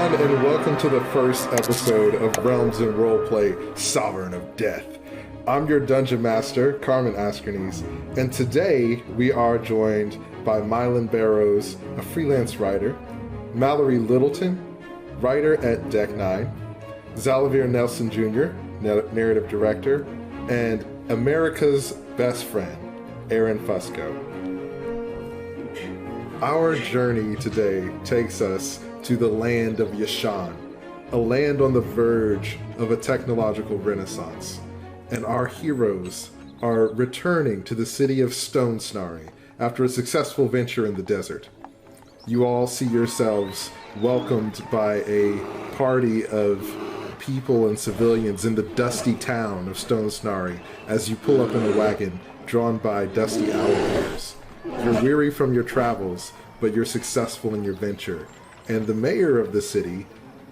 everyone, and welcome to the first episode of Realms and Roleplay, Sovereign of Death. I'm your Dungeon Master, Carmen Askernes, and today we are joined by Miellyn Barrows, a freelance writer, Mallory Littleton, writer at Deck 9, Xalavier Nelson Jr., narrative director, and America's best friend, Erin Fusco. Our journey today takes us to the land of Yashon, a land on the verge of a technological renaissance. And our heroes are returning to the city of Stone Snary after a successful venture in the desert. You all see yourselves welcomed by a party of people and civilians in the dusty town of Stone Snary as you pull up in a wagon drawn by dusty owlbears. You're weary from your travels, but you're successful in your venture. And the mayor of the city,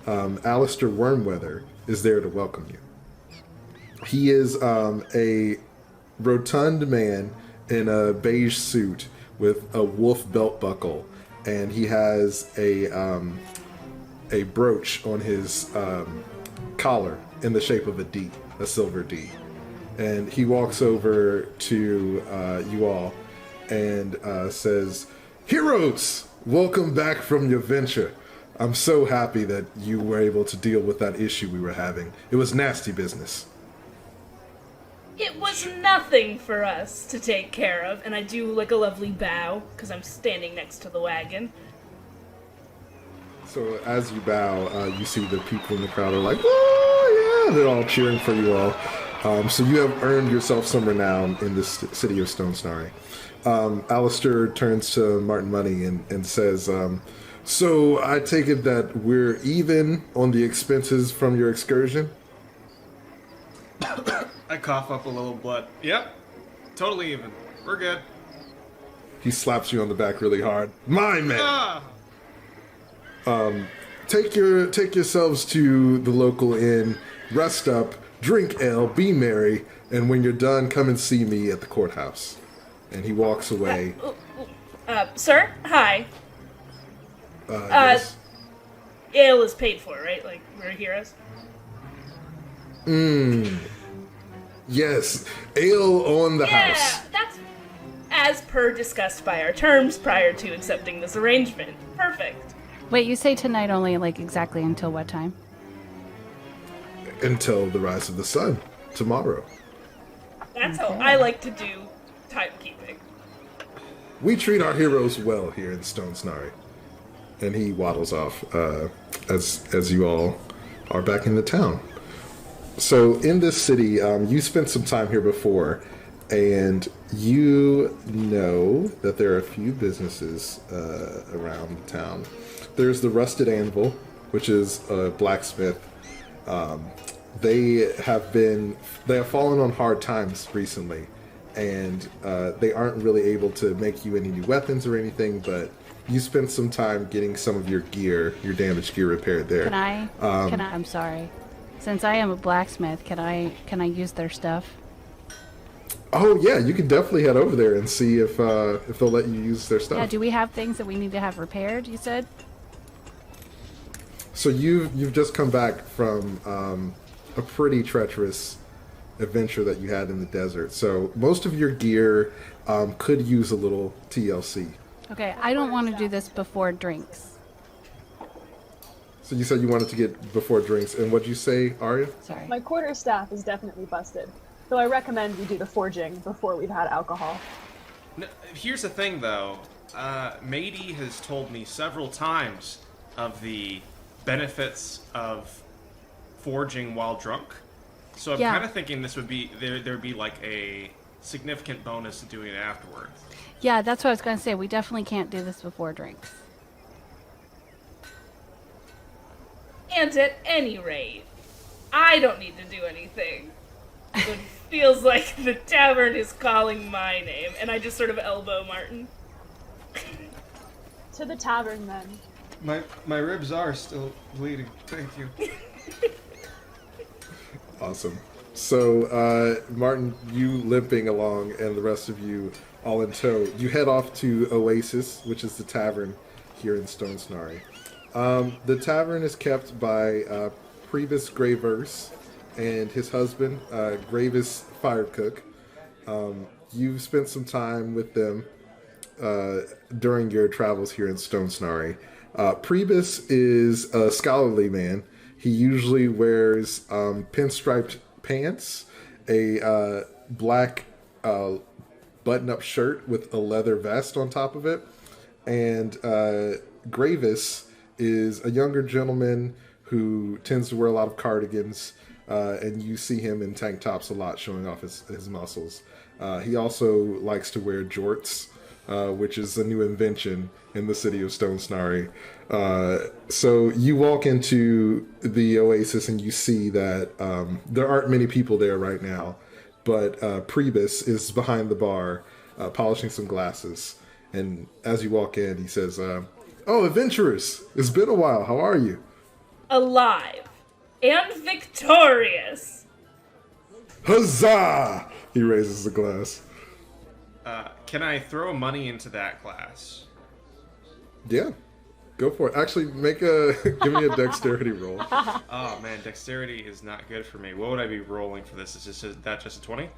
Alistair Wormweather, is there to welcome you. He is a rotund man in a beige suit with a wolf belt buckle, and he has a brooch on his collar in the shape of a D, a silver D. And he walks over to you all and says, "Heroes, welcome back from your venture. I'm so happy that you were able to deal with that issue we were having. It was nasty business." It was nothing for us to take care of, and I do like a lovely bow, because I'm standing next to the wagon. So as you bow, you see the people in the crowd are like, "Oh yeah!" They're all cheering for you all. So you have earned yourself some renown in the city of Stone Snary. Alistair turns to Martin Money and says, "So I take it that we're even on the expenses from your excursion?" I cough up a little blood. Yep, totally even. We're good. He slaps you on the back really hard. "My man! Ah! Take yourselves to the local inn, rest up, drink ale, be merry, and when you're done, come and see me at the courthouse." And he walks away. Sir? Hi. Yes. Ale is paid for, right? Like, we're heroes? Yes, ale on the house. Yeah, that's as per discussed by our terms prior to accepting this arrangement. Perfect. Wait, you say tonight only, like, exactly until what time? Until the rise of the sun, tomorrow. That's how I like to do timekeeping. We treat our heroes well here in Stone Snary. And he waddles off as you all are back in the town. So in this city, you spent some time here before, and you know that there are a few businesses around the town. There's the Rusted Anvil, which is a blacksmith. They have fallen on hard times recently, and they aren't really able to make you any new weapons or anything, but you spent some time getting some of your gear, your damaged gear repaired there. Can I? I'm sorry. Since I am a blacksmith, can I use their stuff? Oh yeah, you can definitely head over there and see if they'll let you use their stuff. Yeah, do we have things that we need to have repaired, you said? So you've just come back from a pretty treacherous adventure that you had in the desert. So most of your gear could use a little TLC. Okay, I don't want to do this before drinks. So you said you wanted to get before drinks, and what'd you say, Aria? Sorry. My quarterstaff is definitely busted, so I recommend we do the forging before we've had alcohol. No, here's the thing, though. Madie has told me several times of the benefits of forging while drunk. So I'm kind of thinking this would be there'd be like a significant bonus to doing it afterwards. Yeah, that's what I was going to say. We definitely can't do this before drinks. And at any rate, I don't need to do anything. It feels like the tavern is calling my name, and I just sort of elbow Martin. To the tavern, then. My ribs are still bleeding. Thank you. Awesome. So, Martin, you limping along, and the rest of you all in tow, you head off to Oasis, which is the tavern here in Stone Snary. The tavern is kept by Priebus Gravers and his husband, Gravis Firecook. You've spent some time with them during your travels here in Stone Snary. Priebus is a scholarly man. He usually wears pinstriped pants, a black button-up shirt with a leather vest on top of it, and Gravis is a younger gentleman who tends to wear a lot of cardigans, and you see him in tank tops a lot, showing off his muscles. He also likes to wear jorts, which is a new invention in the city of Stone Snary. So you walk into the Oasis and you see that there aren't many people there right now, but Priebus is behind the bar polishing some glasses. And as you walk in, he says, "Oh, adventurers! It's been a while. How are you?" Alive. And victorious. Huzzah! He raises the glass. Can I throw money into that glass? Yeah, go for it. Actually, give me a dexterity roll. Oh man, dexterity is not good for me. What would I be rolling for this? Is that just a 20?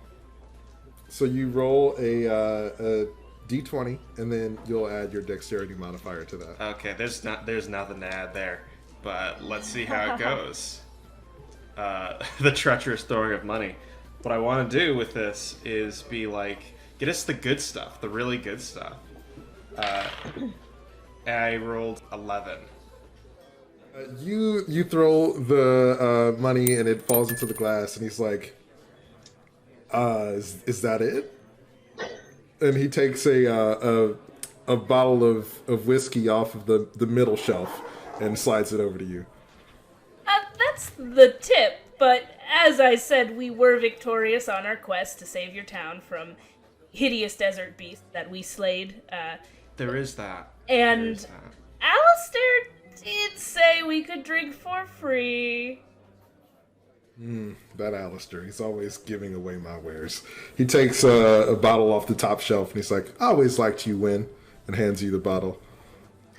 So you roll a d20, and then you'll add your dexterity modifier to that. Okay, there's nothing to add there, but let's see how it goes. The treacherous throwing of money. What I want to do with this is be like, get us the good stuff, the really good stuff. I rolled 11. You throw the money, and it falls into the glass, and he's like, is that it? And he takes a bottle of whiskey off of the middle shelf and slides it over to you. That's the tip, but as I said, we were victorious on our quest to save your town from hideous desert beasts that we slayed. There is that. And Alistair did say we could drink for free. That Alistair, he's always giving away my wares. He takes a bottle off the top shelf, and he's like, "I always liked you, Win," and hands you the bottle.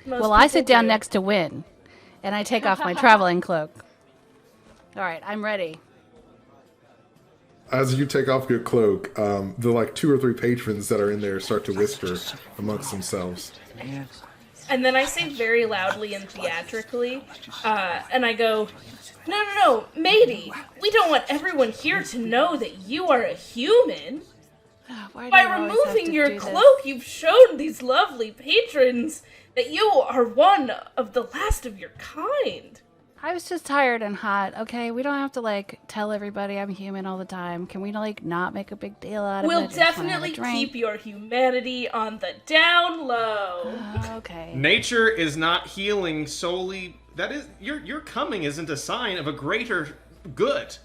Well, I sit down next to Win, and I take off my traveling cloak. All right, I'm ready. As you take off your cloak, the like 2 or 3 patrons that are in there start to whisper amongst themselves. And then I say very loudly and theatrically, and I go, No, Madie, we don't want everyone here to know that you are a human. By removing your cloak, you've shown these lovely patrons that you are one of the last of your kind. I was just tired and hot, okay? We don't have to, like, tell everybody I'm human all the time. Can we, like, not make a big deal out of it? We'll definitely keep your humanity on the down low. Okay. Nature is not healing solely. That is, your coming isn't a sign of a greater good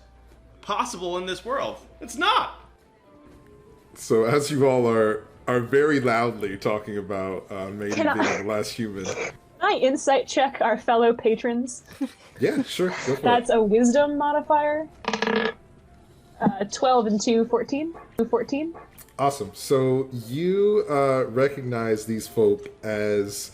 possible in this world. It's not. So as you all are very loudly talking about Madie being the last human. Can I insight check our fellow patrons? Yeah, sure. Go for That's a wisdom modifier. 12 and 2, 14. 14. Awesome. So you recognize these folk as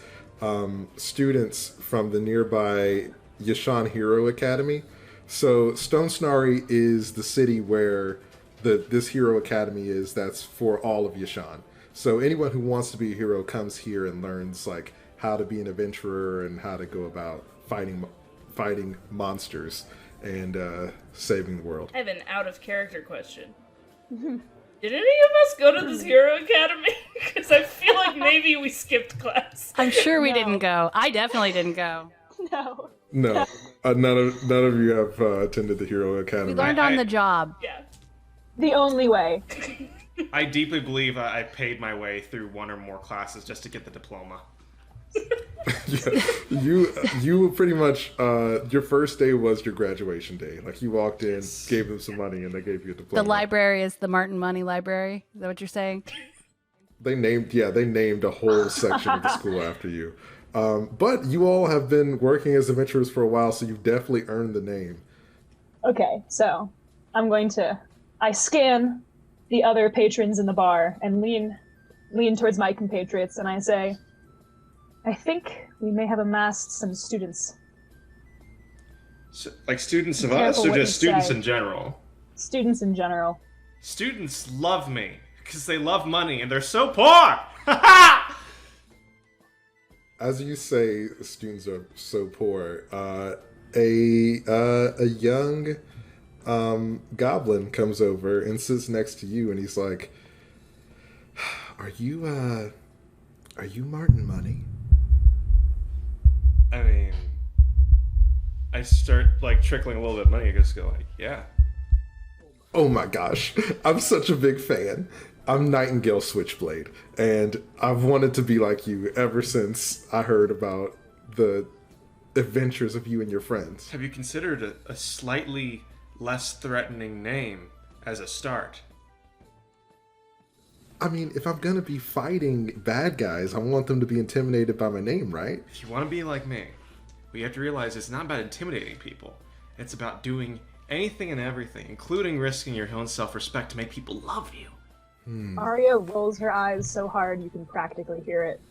students from the nearby Yashon Hero Academy. So Stone Snary is the city where this Hero Academy is. That's for all of Yashon. So anyone who wants to be a hero comes here and learns like how to be an adventurer and how to go about fighting monsters and saving the world. I have an out-of-character question. Did any of us go to this Hero Academy? Because I feel like maybe we skipped class. I'm sure we didn't go. I definitely didn't go. No. No, none of you have attended the Hero Academy. We learned on the job. Yeah. The only way. I deeply believe I paid my way through one or more classes just to get the diploma. Yeah, you pretty much your first day was your graduation day. Like you walked in, gave them some money, and they gave you a diploma. The library is the Martin Money Library. Is that what you're saying? They named a whole section of the school after you. But you all have been working as adventurers for a while, so you've definitely earned the name. Okay, so I scan the other patrons in the bar and lean towards my compatriots, and I say, I think we may have amassed some students. So, like students of Be us, careful or what you just students say. in general? Students in general. Students love me because they love money and they're so poor. Ha ha! As you say, students are so poor. A young goblin comes over and sits next to you, and he's like, "Are you Martin Money?" I mean, I start like trickling a little bit of money. I just go like, yeah. Oh my gosh, I'm such a big fan. I'm Nightingale Switchblade, and I've wanted to be like you ever since I heard about the adventures of you and your friends. Have you considered a slightly less threatening name as a start? I mean, if I'm gonna be fighting bad guys, I want them to be intimidated by my name, right? If you want to be like me, what you have to realize it's not about intimidating people. It's about doing anything and everything, including risking your own self-respect to make people love you. Aria rolls her eyes so hard you can practically hear it.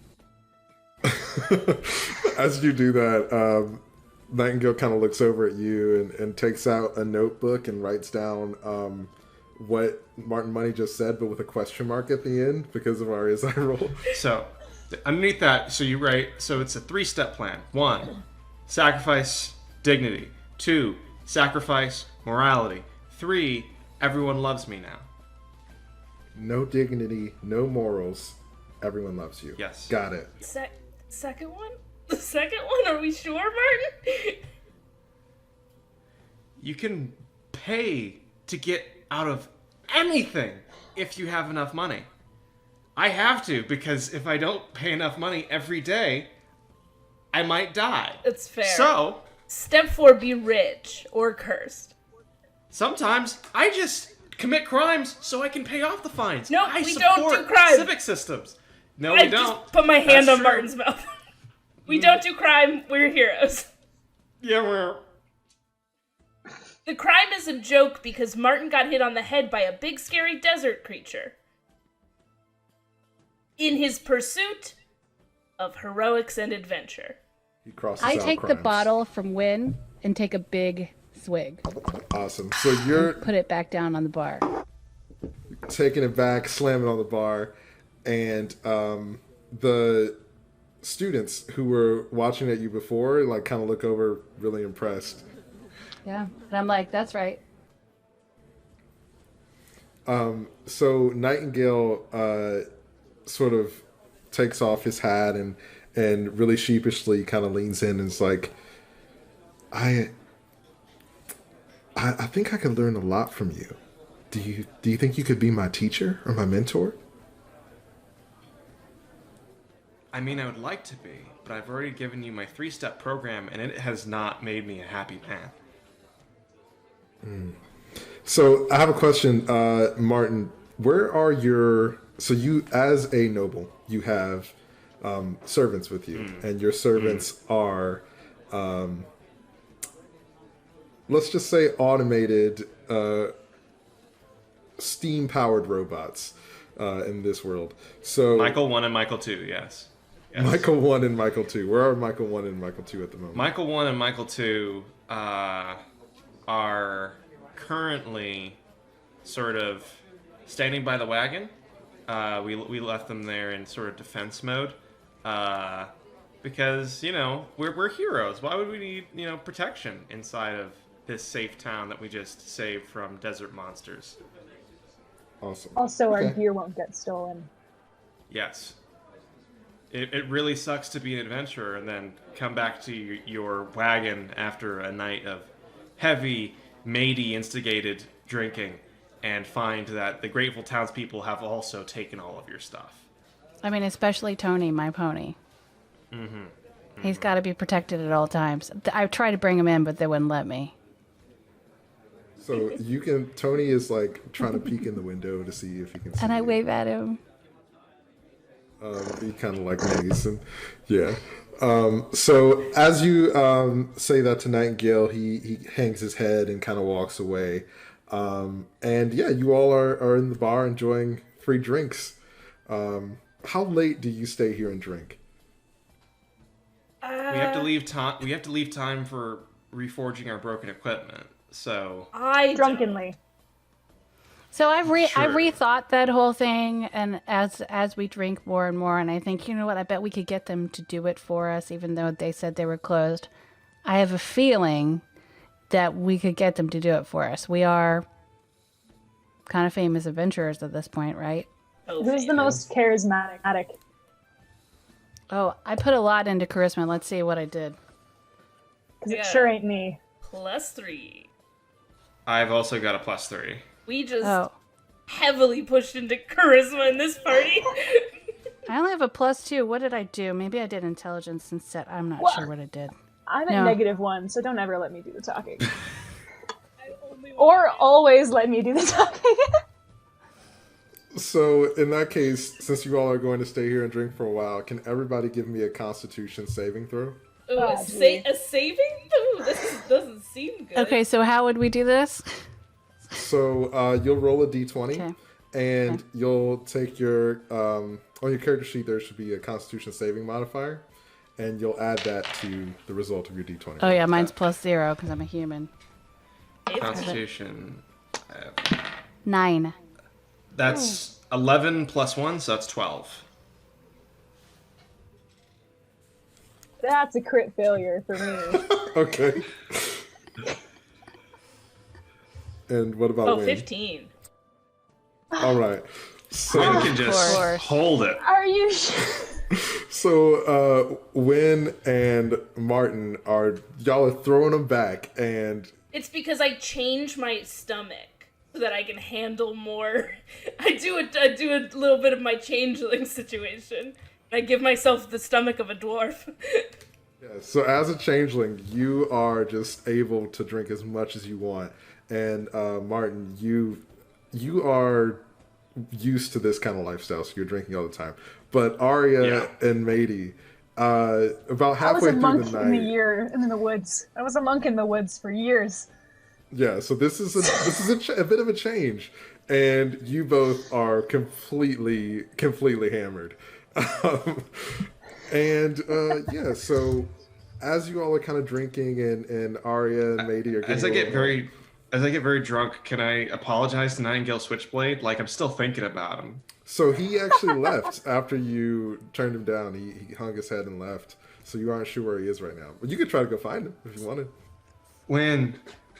As you do that, Nightingale kind of looks over at you and takes out a notebook and writes down what Martin Money just said, but with a question mark at the end because of Aria's eye roll. So, underneath that, so you write, so it's a 3-step plan. 1, sacrifice dignity. 2, sacrifice morality. 3, everyone loves me now. No dignity, no morals. Everyone loves you. Yes. Got it. Second one? The second one? Are we sure, Martin? You can pay to get out of anything if you have enough money. I have to, because if I don't pay enough money every day, I might die. That's fair. So, Step 4, be rich or cursed. sometimes I just commit crimes so I can pay off the fines. No, I we don't do support crime. civic systems. No, I we don't. just put my hand That's on true. Martin's mouth. We don't do crime, we're heroes. Yeah, we're... The crime is a joke because Martin got hit on the head by a big scary desert creature. In his pursuit of heroics and adventure. He crosses I out take the crimes. bottle from Win and take a big swig. Awesome. So you're Put it back down on the bar. taking it back, slamming on the bar, and the students who were watching at you before, like, kind of look over really impressed. Yeah. And I'm like, that's right. So Nightingale sort of takes off his hat and really sheepishly kind of leans in and is like, I think I could learn a lot from you. Do you think you could be my teacher or my mentor? I mean, I would like to be, but I've already given you my 3-step program, and it has not made me a happy man. So I have a question, Martin. Where are your... So you, as a noble, you have servants with you, and your servants are, let's just say, automated, steam-powered robots in this world. So Michael 1 and Michael 2, yes. Michael 1 and Michael 2. Where are Michael 1 and Michael 2 at the moment? Michael 1 and Michael 2 are currently sort of standing by the wagon. We left them there in sort of defense mode. Because, you know, we're heroes. Why would we need, protection inside of this safe town that we just saved from desert monsters? Awesome. Also, our Okay. gear won't get stolen. Yes. It really sucks to be an adventurer and then come back to your wagon after a night of heavy, Madie instigated drinking and find that the grateful townspeople have also taken all of your stuff. I mean, especially Tony, my pony. He's got to be protected at all times. I tried to bring him in, but they wouldn't let me. So you can... Tony is, like, trying to peek in the window to see if he can see And I you. wave at him. He kind of like Mason. Yeah. So as you say that to Nightingale, he hangs his head and kind of walks away. And yeah, you all are in the bar enjoying free drinks. How late do you stay here and drink? We have to leave time. We have to leave time for reforging our broken equipment. So I don't. Drunkenly. So I've Sure. rethought that whole thing, and as we drink more and more, and I think, you know what, I bet we could get them to do it for us, even though they said they were closed. I have a feeling that we could get them to do it for us. We are kind of famous adventurers at this point, right? Oh, Who's the most charismatic? Oh, I put a lot into charisma. Let's see what I did. Because Yeah. it sure ain't me. +3. I've also got a +3. We just Oh, heavily pushed into charisma in this party. I only have a +2. What did I do? Maybe I did intelligence instead. I'm not sure what I did. I'm No. at -1, so don't ever let me do the talking. Or always let me do the talking. So in that case, since you all are going to stay here and drink for a while, can everybody give me a Constitution saving throw? Ooh, Ah, a saving? Ooh, doesn't seem good. Okay, so how would we do this? So you'll roll a d20, Okay. and you'll take your on your character sheet. There should be a Constitution saving modifier, and you'll add that to the result of your d20. Oh yeah, mine's +0 because I'm a human. Constitution. 9. That's 11 + 1, so that's 12. That's a crit failure for me. Okay. And what about Oh, Wynn? 15. All right. So Wynn can just course. hold it. Are you sure? So Wynn and Martin y'all are throwing them back, and It's because I change my stomach so that I can handle more. I do a little bit of my changeling situation. I give myself the stomach of a dwarf. yeah, so as a changeling, you are just able to drink as much as you want. And Martin, you are used to this kind of lifestyle, so you're drinking all the time. But Aria and Madie, about I was halfway a through monk the in night. in the woods. I was a monk in the woods for years. Yeah, so this is a bit of a change, and you both are completely hammered, and yeah. So as you all are kind of drinking, and Aria and Madie are getting As I get a little- very drunk, can I apologize to Nightingale Switchblade? Like, I'm still thinking about him. So he actually left after you turned him down. He hung his head and left. So you aren't sure where he is right now, but you could try to go find him if you wanted.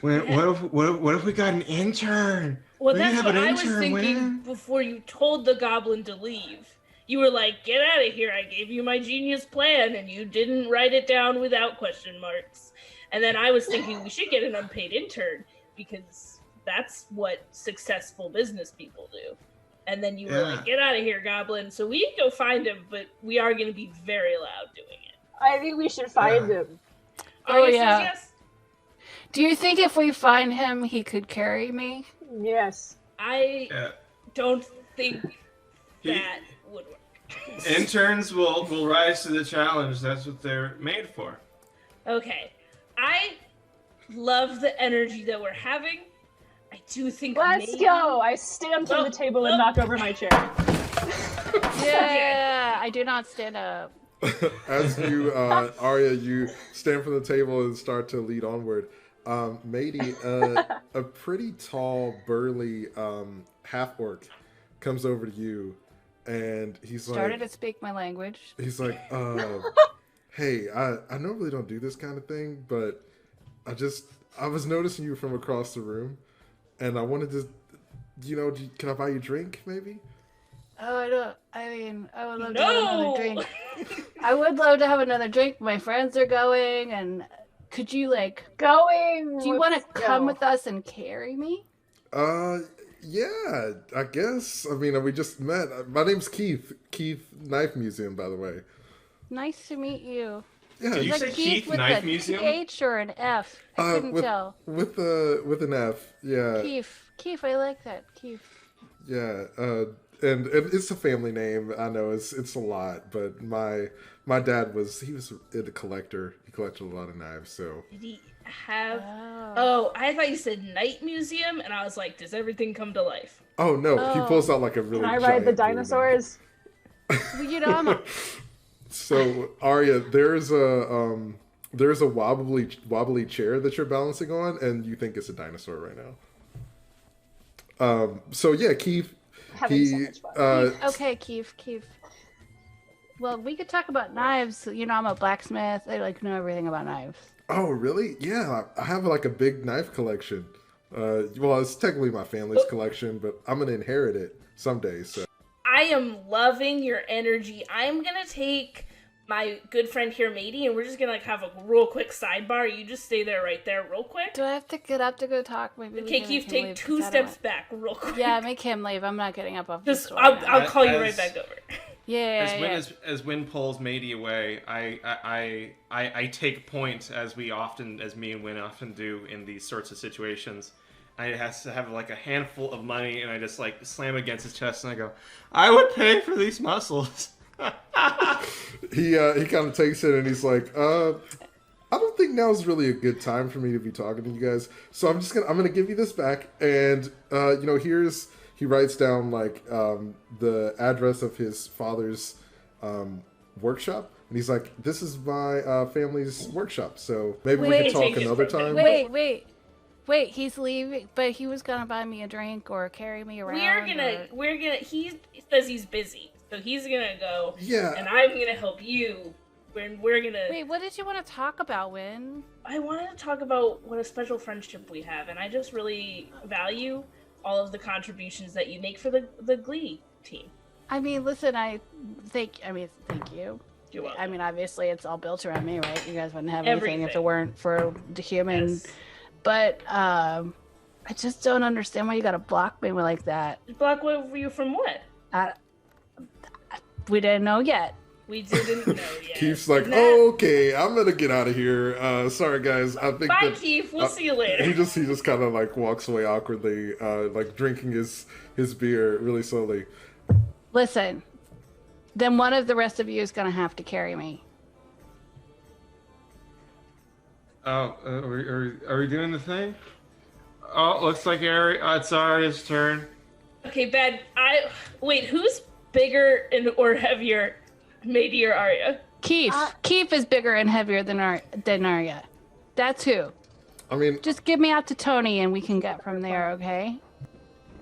What if we got an intern? Well, We that's have what an I was intern, thinking Wynn. before you told the goblin to leave. You were like, get out of here, I gave you my genius plan, and you didn't write it down without question marks. And then I was thinking we should get an unpaid intern, because that's what successful business people do. And then you were Yeah. like, get out of here, goblin. So we can go find him, but we are going to be very loud doing it. I think we should find him. Oh, Aria says yeah. yes? Do you think if we find him, he could carry me? Yes. I Yeah. don't think He- that would work. Interns will rise to the challenge. That's what they're made for. Okay. I love the energy that we're having. I do think Let's maybe... go! I stand from the table and knock over my chair. Yeah, I do not stand up. As you, Arya, you stand from the table and start to lead onward. Madie, a pretty tall, burly half-orc comes over to you, and he's Started like, to speak my language. he's like, hey, I normally don't do this kind of thing, but I was noticing you from across the room, and I wanted to, can I buy you a drink, maybe? Oh, I would love to have No! another drink. I would love to have another drink. My friends are going, and could you, Going! do you want to let's come go. with us and carry me? Yeah, I guess. I mean, we just met. My name's Keith. Keith Knife Museum, by the way. Nice to meet you. Yeah, Did you Is say that Keith with Knife a Museum? TH or an F? I couldn't with, tell. with an F. Yeah, Keith, I like that. Keith. yeah. And it's a family name. I know it's a lot, but my dad was a collector. He collected a lot of knives. So Did he have... Oh. Oh, I thought you said night museum, and I was like, does everything come to life? no, he Oh. pulls out like a really. Can I ride the giant burden. dinosaurs? Well, So Aria, there's a wobbly chair that you're balancing on, and you think it's a dinosaur right now. So yeah, Keith. Having so much fun. Okay, Keith. Well, we could talk about knives. You know, I'm a blacksmith. I like know everything about knives. Oh, really? Yeah, I have like a big knife collection. Well, it's technically my family's collection, but I'm gonna inherit it someday. So I am loving your energy. I'm gonna take my good friend here, Madie, and we're just gonna like have a real quick sidebar. You just stay there right there real quick. Do I have to get up to go talk? Maybe Okay, Keith, take 2 steps back real quick. Yeah, make him leave. I'm not getting up off the Just stool. I'll call you right back over. Yeah. As Win pulls Madie away, I take point as me and Win often do in these sorts of situations. I has to have like a handful of money, and I just like slam it against his chest, and I go, "I would pay for these muscles." he kind of takes it and he's like, I don't think now's really a good time for me to be talking to you guys. So I'm gonna give you this back, and he writes down like the address of his father's workshop, and he's like, this is my family's workshop, so maybe we can talk another time. Wait, he's leaving, but he was gonna buy me a drink or carry me around. He says he's busy, so he's gonna go. Yeah. And I'm gonna help you. We're gonna. Wait, what did you want to talk about, Win? I wanted to talk about what a special friendship we have, and I just really value all of the contributions that you make for the Glee team. I mean, listen, thank you. You're welcome. I mean, obviously, it's all built around me, right? You guys wouldn't have anything Everything. if it weren't for the human. Yes. But I just don't understand why you gotta block me like that. Block you from what? We didn't know yet. We didn't know yet. Keith's like, oh, okay, I'm gonna get out of here. Sorry guys, I think Bye, Keith. We'll see you later. He just kind of like walks away awkwardly, like drinking his beer really slowly. Listen, then one of the rest of you is gonna have to carry me. Oh, are we doing the thing? Oh, looks like it's Aria's turn. Okay, Ben. Wait. Who's bigger or heavier, Madie or Aria? Keith. Keith is bigger and heavier than Aria. That's who. I mean, Just give me out to Tony and we can get from there, okay?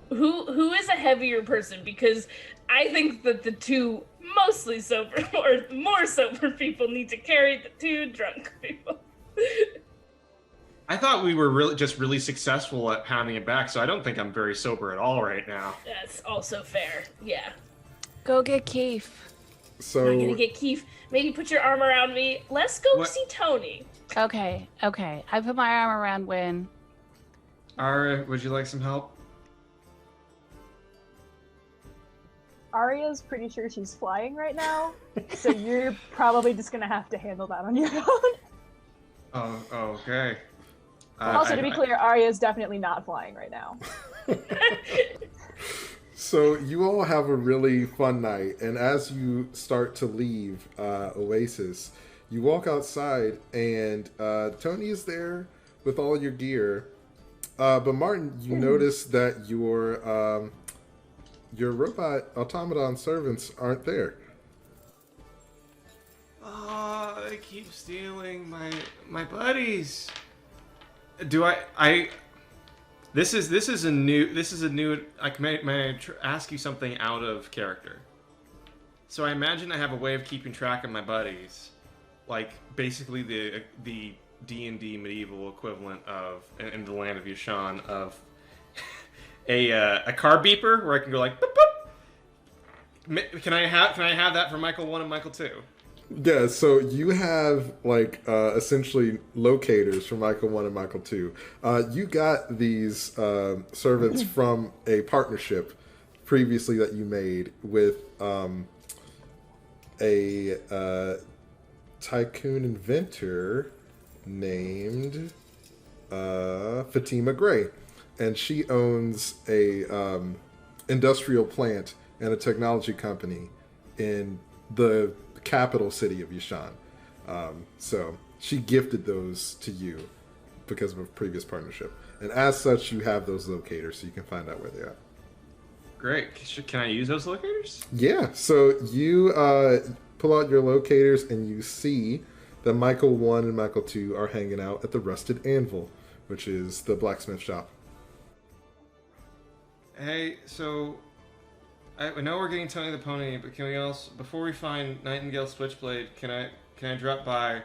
Who is a heavier person? Because I think that the two mostly sober or more sober people need to carry the two drunk people. I thought we were really successful at pounding it back, so I don't think I'm very sober at all right now. That's also fair. Yeah. Go get Keith. so I'm gonna get Keith. Maybe put your arm around me. Let's go What? see Tony. Okay. I put my arm around Win. Aria, would you like some help? Aria's pretty sure she's flying right now, so you're probably just gonna have to handle that on your own. Oh, okay. Also, to be clear, Aria's definitely not flying right now. So you all have a really fun night, and as you start to leave Oasis, you walk outside, and Tony is there with all your gear. But Martin, you notice that your robot automaton servants aren't there. Oh, they keep stealing my buddies. Do I? This is a new. Like, may I ask you something out of character? So I imagine I have a way of keeping track of my buddies, like basically the D&D medieval equivalent of in the land of Yashon of a car beeper where I can go like boop, boop. Can I have that for Michael 1 and Michael 2? Yeah, so you have like essentially locators for Michael 1 and Michael 2. You got these servants from a partnership previously that you made with a tycoon inventor named Fatima Gray, and she owns a industrial plant and a technology company in the capital city of Yashon. So she gifted those to you because of a previous partnership, and as such, you have those locators, so you can find out where they are. Great. Can I use those locators? Yeah. So you pull out your locators, and you see that Michael 1 and Michael 2 are hanging out at the Rusted Anvil, which is the blacksmith shop. Hey, so I know we're getting Tony the Pony, but can we also, before we find Nightingale Switchblade, can I drop by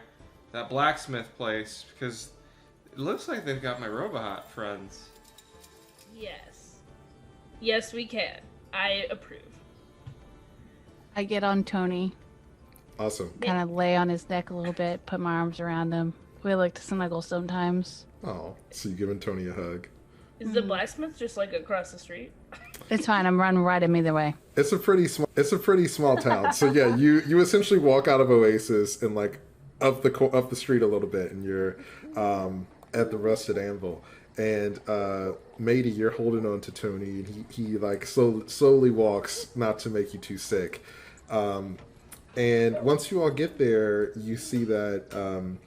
that blacksmith place, because it looks like they've got my robot friends. Yes, we can. I approve. I get on Tony, Awesome. kind of lay on his neck a little bit, put my arms around him. We like to snuggle sometimes. Oh, so you're giving Tony a hug. Is the blacksmith just like across the street? It's fine. I'm running right at me either way. It's a pretty small town. So yeah, you essentially walk out of Oasis and like up the street a little bit, and you're at the Rusted Anvil. And Madie, you're holding on to Tony, and he like slowly walks, not to make you too sick. And once you all get there, you see that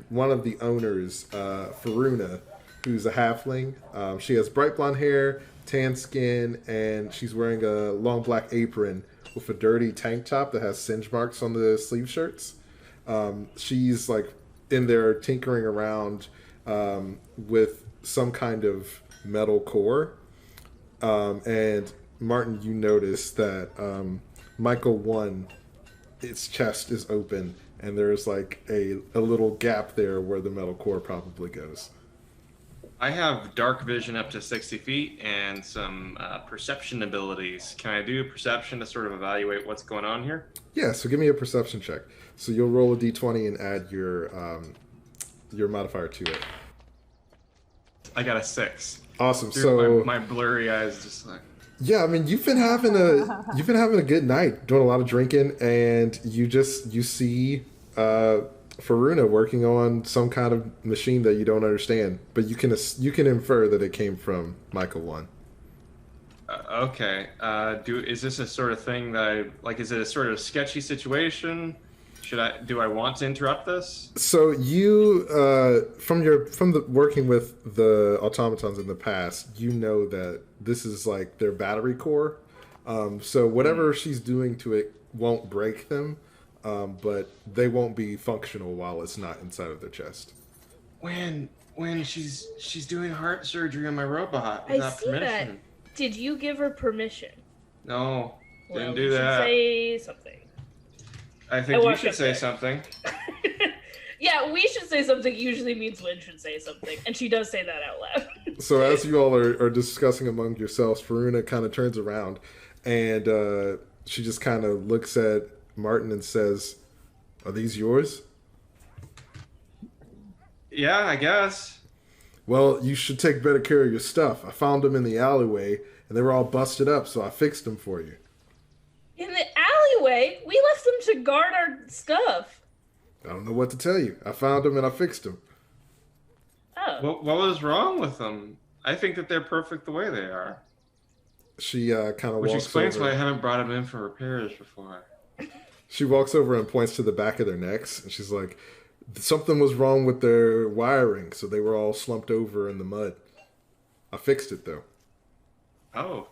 one of the owners, Faruna, who's a halfling. She has bright blonde hair, tan skin, and she's wearing a long black apron with a dirty tank top that has singe marks on the sleeve shirts. She's like in there tinkering around with some kind of metal core. And Martin, you notice that Michael 1, its chest is open, and there's like a little gap there where the metal core probably goes. I have dark vision up to 60 feet and some perception abilities. Can I do perception to sort of evaluate what's going on here? Yeah, so give me a perception check. So you'll roll a d20 and add your modifier to it. I got a 6. Awesome. Dude, So my blurry eyes just like... yeah, I mean, you've been having a good night, doing a lot of drinking, and you see Faruna working on some kind of machine that you don't understand, but you can infer that it came from Michael 1. Okay. Is this a sort of thing that is it a sort of sketchy situation? Do I want to interrupt this? So you, from the working with the automatons in the past, you know that this is like their battery core. So whatever she's doing to it won't break them, but they won't be functional while it's not inside of their chest. When she's doing heart surgery on my robot I without see permission. that. Did you give her permission? No, didn't Well, do you should that. say something. I think you should say something. Yeah, we should say something usually means Lynn should say something, and she does say that out loud. So as you all are discussing among yourselves, Faruna kind of turns around, and she just kind of looks at Martin and says, "Are these yours?" Yeah, I guess. Well, you should take better care of your stuff. I found them in the alleyway, and they were all busted up, so I fixed them for you. In the alleyway? We left them to guard our stuff. I don't know what to tell you. I found them and I fixed them. Oh. What was wrong with them? I think that they're perfect the way they are. She kind of walks Which explains over. why I haven't brought them in for repairs before. She walks over and points to the back of their necks, and she's like, something was wrong with their wiring, so they were all slumped over in the mud. I fixed it, though. Oh.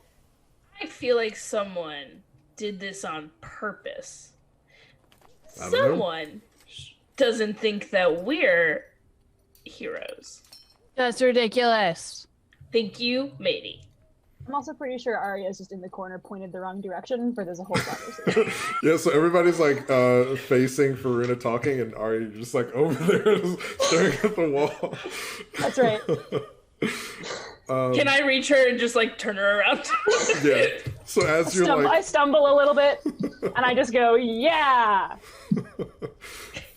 I feel like someone did this on purpose. I don't know. Someone doesn't think that we're heroes. That's ridiculous. Thank you, Madie. I'm also pretty sure Aria is just in the corner, pointed the wrong direction, but there's a whole conversation. Yeah, so everybody's like facing Faruna talking, and Aria just like over there just staring at the wall. That's right. Can I reach her and just like turn her around? Yeah. So as you're I like, stumble a little bit, and I just go, yeah!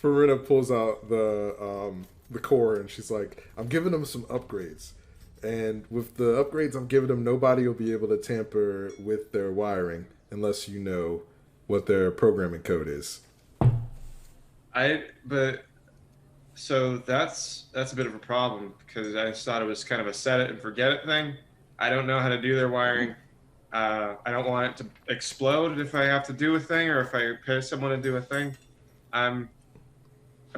Faruna pulls out the core, and she's like, I'm giving them some upgrades. And with the upgrades I'm giving them, nobody will be able to tamper with their wiring unless you know what their programming code is. So that's a bit of a problem, because I just thought it was kind of a set it and forget it thing. I don't know how to do their wiring. I don't want it to explode if I have to do a thing, or if I pay someone to do a thing. I've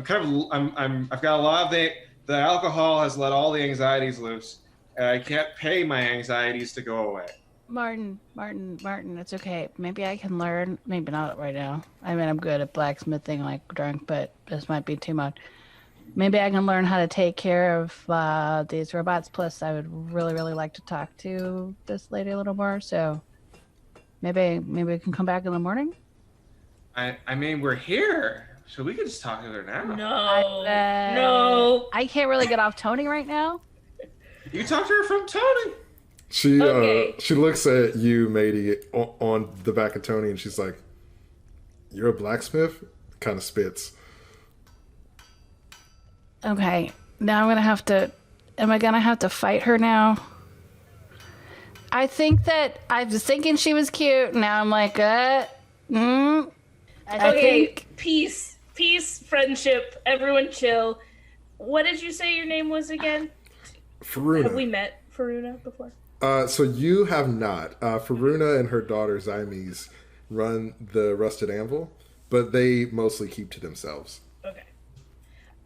got a lot of the alcohol has let all the anxieties loose, and I can't pay my anxieties to go away. Martin, it's okay. Maybe I can learn. Maybe not right now. I mean, I'm good at blacksmithing like drunk, but this might be too much. Maybe I can learn how to take care of these robots. Plus, I would really, really like to talk to this lady a little more. So maybe we can come back in the morning. I mean, we're here, so we can just talk to her now. No. I can't really get off Tony right now. You can talk to her from Tony. She Okay. she looks at you, Madie, on the back of Tony, and she's like, "You're a blacksmith?" Kind of spits. Okay, now I'm gonna have to. Am I gonna have to fight her now? I think that I was thinking she was cute. Now I'm like, I Okay, think peace, friendship, everyone chill. What did you say your name was again? Faruna. Have we met Faruna before? So you have not. Faruna and her daughter Zymes run the Rusted Anvil, but they mostly keep to themselves. Okay.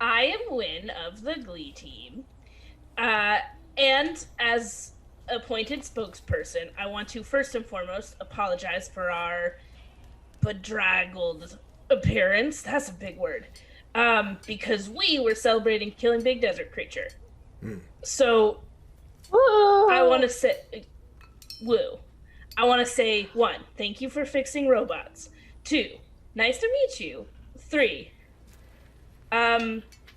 I am Wynn of the Glee team. And as appointed spokesperson, I want to first and foremost apologize for our bedraggled appearance. That's a big word. Because we were celebrating killing big desert creature. So I want to say, I want to say 1, thank you for fixing robots. 2, nice to meet you. 3,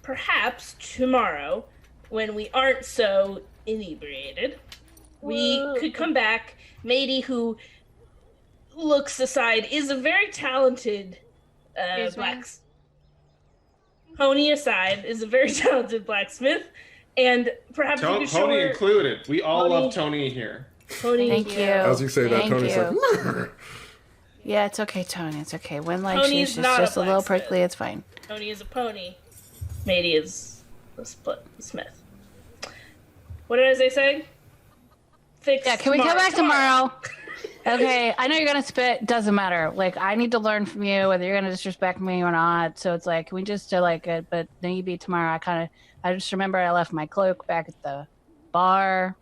perhaps tomorrow, when we aren't so inebriated, we could come back. Madie, who looks aside, is a very talented Pony aside, is a very talented blacksmith, and perhaps you could show Tony her... included. We all Tony. love Tony here. Tony, Thank you. As you say that, Thank Tony's you. like, Yeah, it's okay, Tony. It's okay. When like Tony's she's not just a a little blacksmith. prickly, it's fine. Tony is a pony. Madie is a smith. What did I say? Fix. Yeah, can we come back tomorrow? Okay, I know you're gonna spit. Doesn't matter. Like, I need to learn from you whether you're gonna disrespect me or not. So it's like, can we just do like it? But maybe tomorrow. I just remember I left my cloak back at the bar.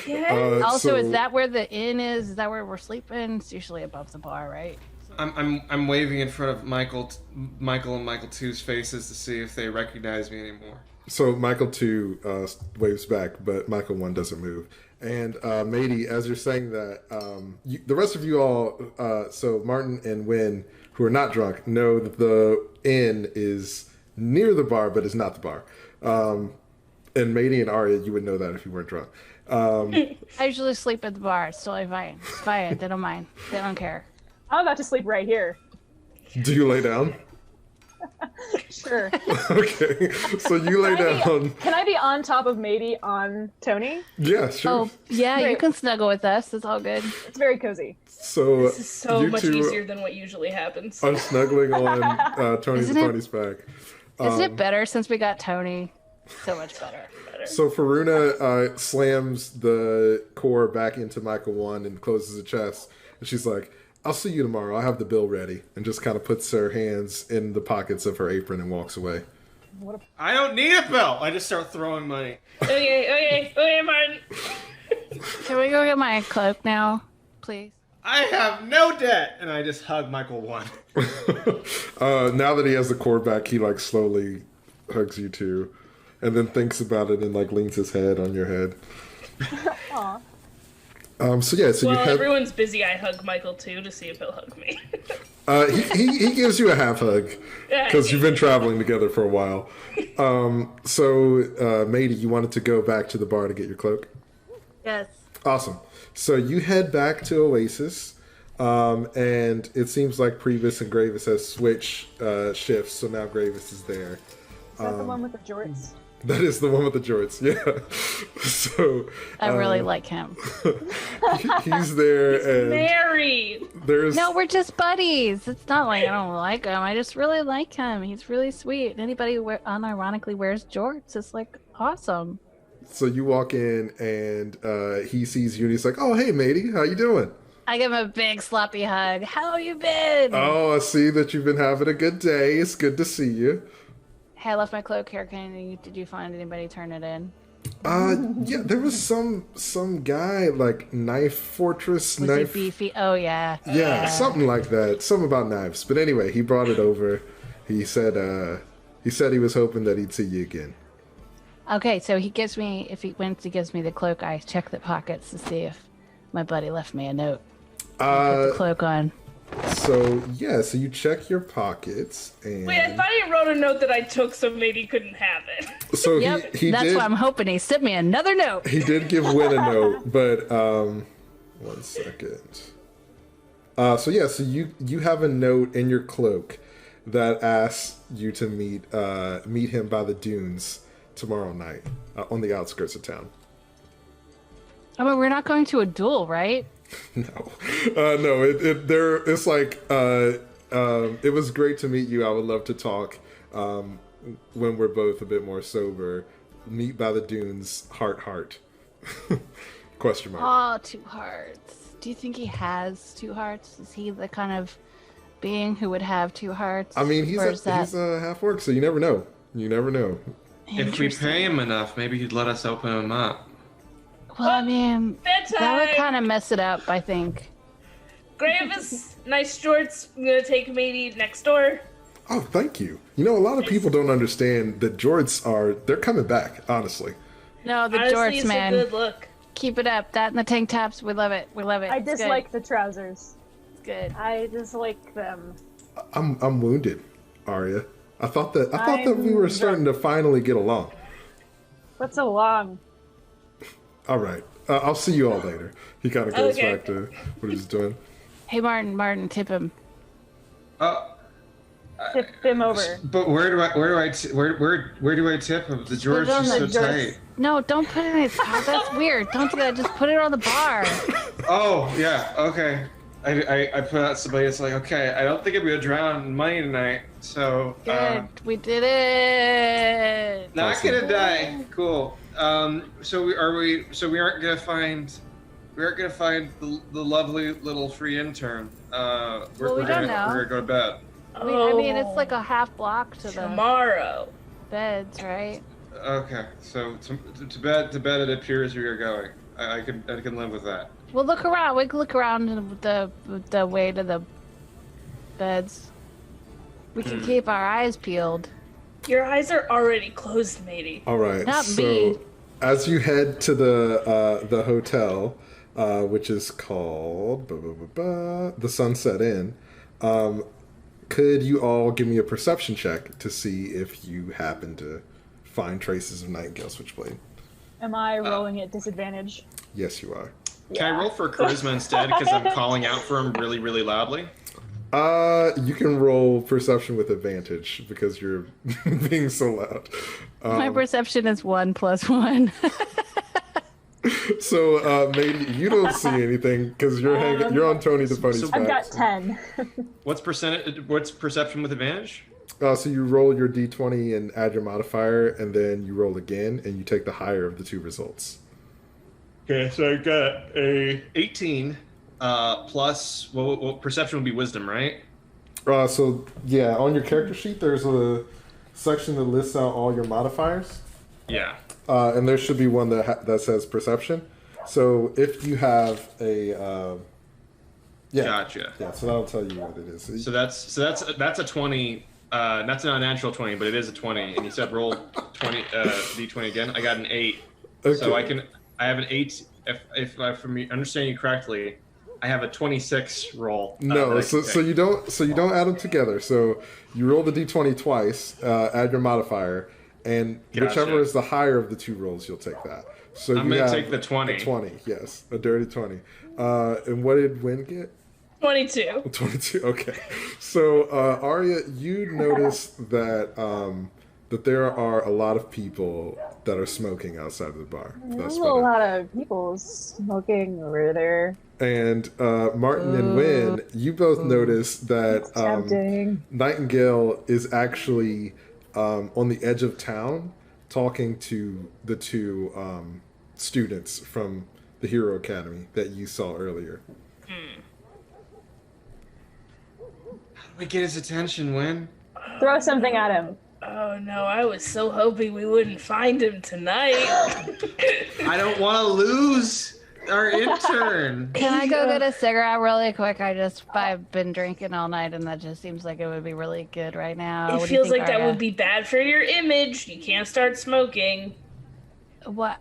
Yeah. Also, so- is that where the inn is? Is that where we're sleeping? It's usually above the bar, right? I'm waving in front of Michael and Michael 2's faces to see if they recognize me anymore. So Michael 2 waves back, but Michael 1 doesn't move. And Madie, as you're saying that, the rest of you all, so Martin and Wynn, who are not drunk, know that the inn is near the bar, but is not the bar. And Madie and Aria, you would know that if you weren't drunk. I usually sleep at the bar. It's totally fine. It's fine. They don't mind. They don't care. I'm about to sleep right here. Do you lay down? Sure. Okay, so you lay down. Can I be on top of Madie on Tony? Yeah, sure. Oh, yeah, you Great. can snuggle with us. It's all good. It's very cozy. So This is so you much two easier than what usually happens. are snuggling on Tony Isn't the it- pony's back. Isn't it better since we got Tony? So much better. So Faruna slams the core back into Michael 1 and closes the chest. And she's like, I'll see you tomorrow. I'll have the bill ready. And just kind of puts her hands in the pockets of her apron and walks away. I don't need a bill. I just start throwing money. Okay, Martin. Can we go get my cloak now, please? I have no debt, and I just hug Michael 1. Now that he has the core back, he like slowly hugs you too. And then thinks about it and like leans his head on your head. Aw. So yeah, so While you have... everyone's busy, I hug Michael too to see if he'll hug me. He gives you a half hug because you've been traveling together for a while. So, Madie, you wanted to go back to the bar to get your cloak? Yes. Awesome. So you head back to Oasis, and it seems like Priebus and Gravis has switched shifts, so now Gravis is there. Is that the one with the jorts? That is the one with the jorts, yeah. So I really like him. he's there, and Married. there's No, we're just buddies. It's not like I don't like him. I just really like him. He's really sweet. Anybody who unironically wears jorts is like awesome. so you walk in, and he sees you, and he's like, "Oh, hey, Madie, how you doing?" I give him a big sloppy hug. How you been? Oh, I see that you've been having a good day. It's good to see you. Hey, I left my cloak here. Did you find anybody turn it in? Yeah, there was some guy like knife fortress, Was knife. he beefy? Oh yeah. Yeah, something like that. Something about knives. But anyway, he brought it over. He said he was hoping that he'd see you again. Okay, so once he gives me the cloak, I check the pockets to see if my buddy left me a note. Put the cloak on. So you check your pockets and Wait, I thought he wrote a note that I took so Madie couldn't have it. so Yep, he that's did why I'm hoping he sent me another note. he did give Win a note, but 1 second. So you have a note in your cloak that asks you to meet him by the dunes tomorrow night on the outskirts of town. I mean, we're not going to a duel, right? No. It's like it was great to meet you. I would love to talk when we're both a bit more sober. Meet by the dunes, heart. Question mark. Oh, 2 hearts. Do you think he has 2 hearts? Is he the kind of being who would have 2 hearts? I mean, he's a half orc, so you never know. If we pay him enough, maybe he'd let us open him up. Well, I mean, Bedtime! that would kind of mess it up, I think. Gravis, nice shorts. I'm gonna take Madie next door. Oh, thank you. You know, a lot of people don't understand that jorts they're coming back, honestly. No, the Honestly, jorts, it's man. a good look. Keep it up. That and the tank tops, we love it. I It's dislike the trousers. good. I dislike them. I'm wounded, Aria. I thought that we were starting to finally get along. What's so long? All right. I'll see you all later. He kind of goes Okay. back to what he's doing. Hey, Martin, tip him. Tip him over. But where do I tip him? The George Put it on is so the tight. No, don't put it in his car. That's weird. Don't do that. Just put it on the bar. Oh yeah, okay. I put out somebody. It's like, okay, I don't think I'm gonna drown in money tonight. So Good. We did it. not gonna die. Cool. So we aren't gonna find the lovely little free intern. we don't know. We're gonna go to bed. I mean, it's like a half block to the Tomorrow. beds, right? Okay, so to bed it appears we are going. I can live with that. We'll look around. We can look around the way to the beds. We can keep our eyes peeled. Your eyes are already closed, Madie. All right. Not so me. as you head to the hotel, which is called the Sunset Inn, could you all give me a perception check to see if you happen to find traces of Nightingale Switchblade? Am I rolling at disadvantage? Yes, you are. Can I roll for charisma instead because I'm calling out for him really, really loudly? You can roll perception with advantage because you're being so loud. My perception is 1 + 1. So, maybe you don't see anything because you're on Tony the Pony's back. I've got 10. What's perception with advantage? So you roll your d20 and add your modifier, and then you roll again, and you take the higher of the 2 results. Okay, so I got a 18 plus. Well, perception would be wisdom, right? So yeah, on your character sheet, there's a section that lists out all your modifiers. Yeah. And there should be one that says perception. So if you have a Gotcha. Yeah, so that'll tell you what it is. So that's a 20. That's not a natural 20, but it is a 20. And you said roll 20 d20 again. I got an 8. Okay. So I have an 8. If I understand you correctly, I have a 26 roll. No, so you don't add them together. So you roll the d20 twice, add your modifier, and whichever is the higher of the 2 rolls, you'll take that. So I'm gonna take the 20. A 20, yes, a dirty 20. And what did Win get? 22. 22. Okay. So Aria, you notice that that there are a lot of people that are smoking outside of the bar. There's a lot of people smoking over there. And Martin and Wynn, you both notice that Nightingale is actually on the edge of town talking to the 2 students from the Hero Academy that you saw earlier. How do we get his attention, Win? Throw something at him. Oh no, I was so hoping we wouldn't find him tonight. I don't want to lose our intern. Can I go get a cigarette really quick? I've been drinking all night, and that just seems like it would be really good right now. It What do you feels think, like that Aria? would be bad for your image. You can't start smoking. What?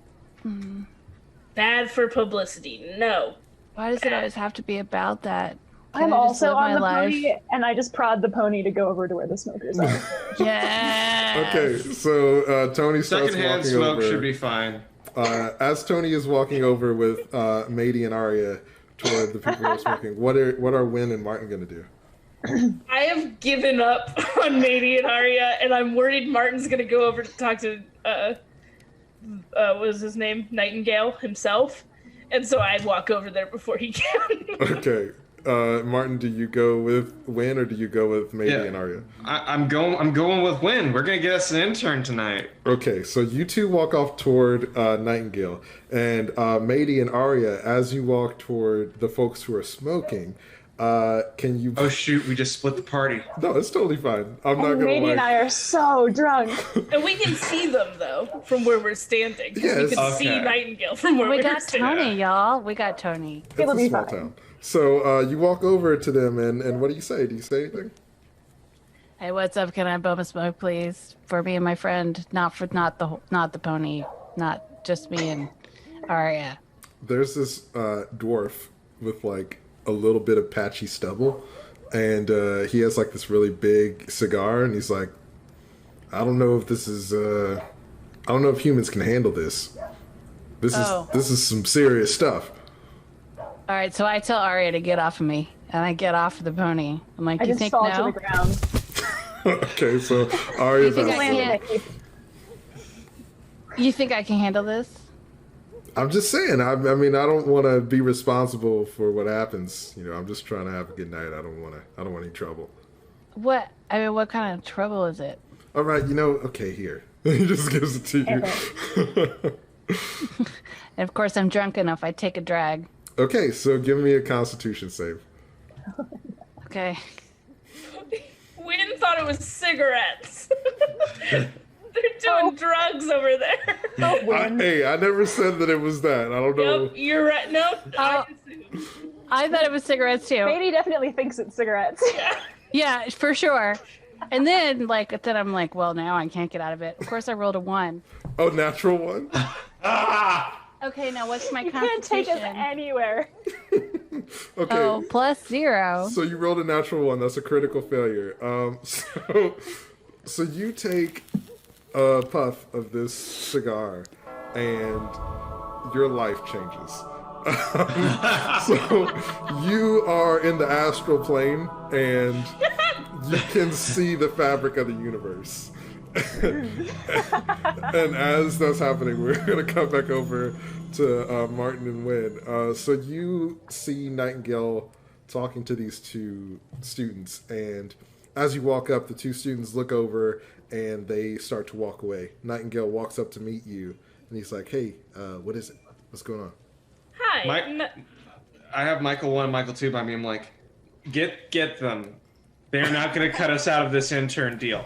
Bad for publicity. No. Why does it always have to be about that? Can I'm I just also live on my the life? pony, and I just prod the pony to go over to where the smokers are. Yeah. Okay, so Tony starts Secondhand walking smoke over. should be fine. As Tony is walking over with Madie and Aria toward the people who are smoking, what are Wynn and Martin going to do? I have given up on Madie and Aria, and I'm worried Martin's gonna go over to talk to what was his name? Nightingale himself. And so I walk over there before he can. Okay. Martin, do you go with Wynn or do you go with Madie and Aria? I'm going with Win. We're gonna get us an intern tonight. Okay, so you two walk off toward Nightingale, and Madie and Aria, as you walk toward the folks who are smoking, can you? Oh shoot, we just split the party. No, it's totally fine. I'm not gonna Madie and I are so drunk. And we can see them, though, from where we're standing. 'Cause we Yes. can see Okay. Nightingale from where We we're got standing. Tony, y'all. We got Tony. It'll It's a be small fine. town. So you walk over to them, and what do you say? Do you say anything? Hey, what's up? Can I bum a smoke, please, for me and my friend? Not the pony, not just me and Aria. There's this dwarf with like a little bit of patchy stubble, and he has like this really big cigar, and he's like, I don't know if this is I don't know if humans can handle this. This is some serious stuff. All right, so I tell Aria to get off of me, and I get off of the pony. I'm like, I you just think fall no? to the ground. Okay, so Aria's You think outside. I can't? You think I can handle this? I'm just saying. I mean, I don't want to be responsible for what happens. You know, I'm just trying to have a good night. I don't want any trouble. What? I mean, what kind of trouble is it? All right, you know. Okay, here. He just gives it to you. And of course, I'm drunk enough. I take a drag. Okay, so give me a Constitution save. Okay. Wynn thought it was cigarettes. They're doing drugs over there. Don't win. Hey, I never said that it was that. I don't know. Yep, you're right. No, I assume. I thought it was cigarettes too. Madie definitely thinks it's cigarettes. Yeah, for sure. And then, I'm like, well, now I can't get out of it. Of course, I rolled a 1. Oh, natural one. Okay, now what's my You can't take constitution? us anywhere. Okay. Oh, +0. So you rolled a natural one. That's a critical failure. So you take a puff of this cigar, and your life changes. So you are in the astral plane, and you can see the fabric of the universe. And as that's happening, we're gonna come back over to Martin and Wynn. So you see Nightingale talking to these two students, and as you walk up, the two students look over and they start to walk away. Nightingale walks up to meet you, and he's like, "Hey, what is it? What's going on?" Hi. I have Michael 1 and Michael 2 by me. I'm like, get them. They're not gonna cut us out of this intern deal.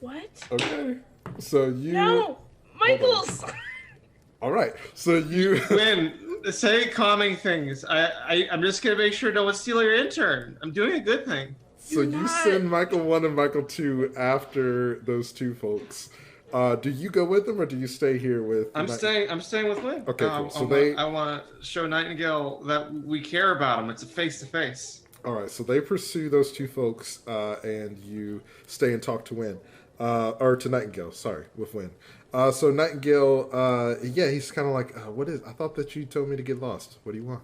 What? Okay. So you. No, Michael's. All right. So you. Win, say calming things. I'm just gonna make sure no one steal your intern. I'm doing a good thing. So you send Michael 1 and Michael 2 after those two folks. Do you go with them or do you stay here with? I'm staying with Win. Okay, cool. So I want to show Nightingale that we care about him. It's a face to face. All right. So they pursue those two folks, and you stay and talk to Wynn, or to Nightingale. Sorry, with Wynn. So Nightingale, he's kind of like, what is? I thought that you told me to get lost. What do you want?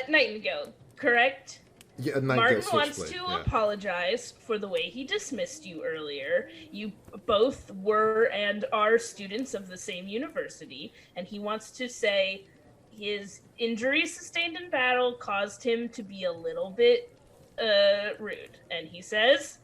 Nightingale, correct? Yeah, Nightingale Martin Switchblade. wants to Yeah. apologize for the way he dismissed you earlier. You both were and are students of the same university, and he wants to say his injuries sustained in battle caused him to be a little bit rude. And he says,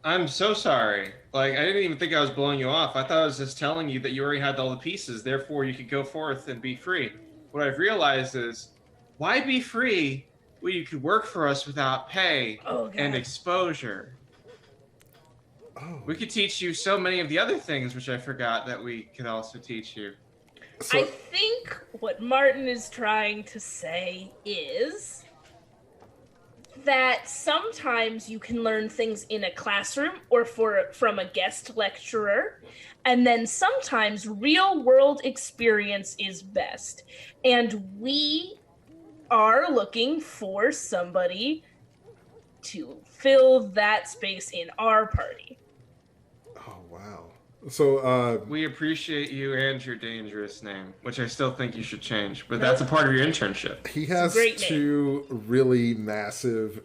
I'm so sorry. Like, I didn't even think I was blowing you off. I thought I was just telling you that you already had all the pieces, therefore you could go forth and be free. What I've realized is, why be free when you could work for us without pay Oh, God. and exposure? We could teach you so many of the other things, which I forgot that we could also teach you. So, I think what Martin is trying to say is that sometimes you can learn things in a classroom or from a guest lecturer, and then sometimes real world experience is best. And we are looking for somebody to fill that space in our party. oh wow. So We appreciate you and your dangerous name, which I still think you should change, but that's a part of your internship. he has great name. 2 really massive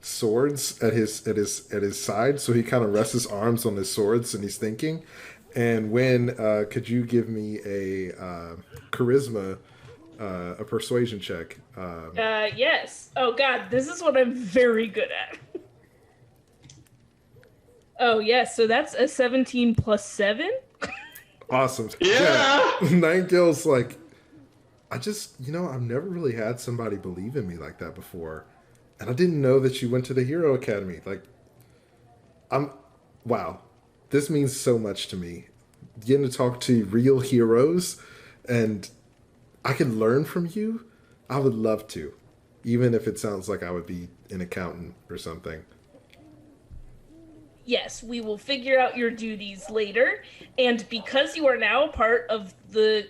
swords at his side, so he kind of rests his arms on his swords and he's thinking. And when could you give me a charisma, a persuasion check? Yes. Oh god, this is what I'm very good at. Oh yes, so that's a 17 plus 7. Awesome. Yeah. Nightingale's like, I've never really had somebody believe in me like that before. And I didn't know that you went to the Hero Academy. Like, wow. This means so much to me. Getting to talk to real heroes and I can learn from you. I would love to. Even if it sounds like I would be an accountant or something. Yes, we will figure out your duties later, and because you are now a part of the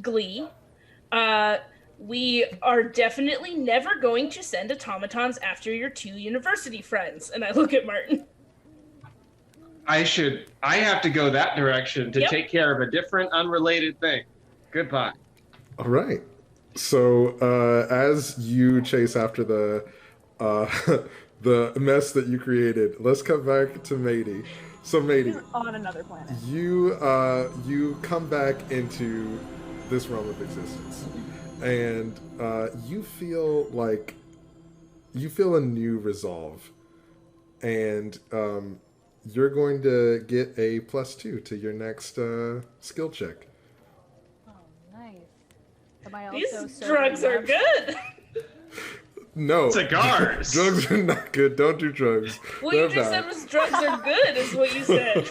Glee, we are definitely never going to send automatons after your 2 university friends. And I look at Martin. I have to go that direction to Yep. take care of a different, unrelated thing. Goodbye. All right. So as you chase after the the mess that you created, let's come back to Madie. So Madie, He's on another planet. you come back into this realm of existence, and you feel a new resolve, and you're going to get a +2 to your next skill check. Oh, nice. Am I also These serving drugs are drugs? good. No, Cigars. drugs are not good. Don't do drugs. What you They're just bad. said was drugs are good, is what you said.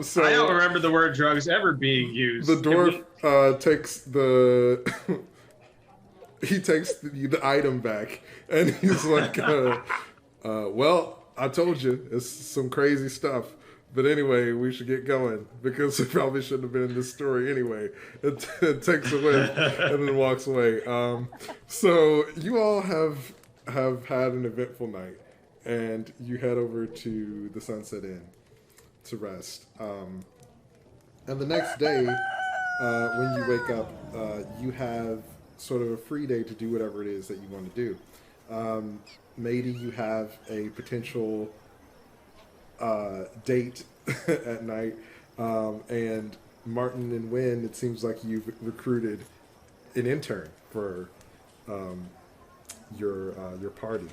So I don't remember the word drugs ever being used. the dwarf takes the he takes the item back, and he's like, well, I told you, it's some crazy stuff. But anyway, we should get going because we probably shouldn't have been in this story anyway. It takes a whiff and then walks away. So you all have had an eventful night, and you head over to the Sunset Inn to rest. And the next day, when you wake up, you have sort of a free day to do whatever it is that you want to do. Maybe you have a potential date at night, and Martin and Wynn, it seems like you've recruited an intern for your party.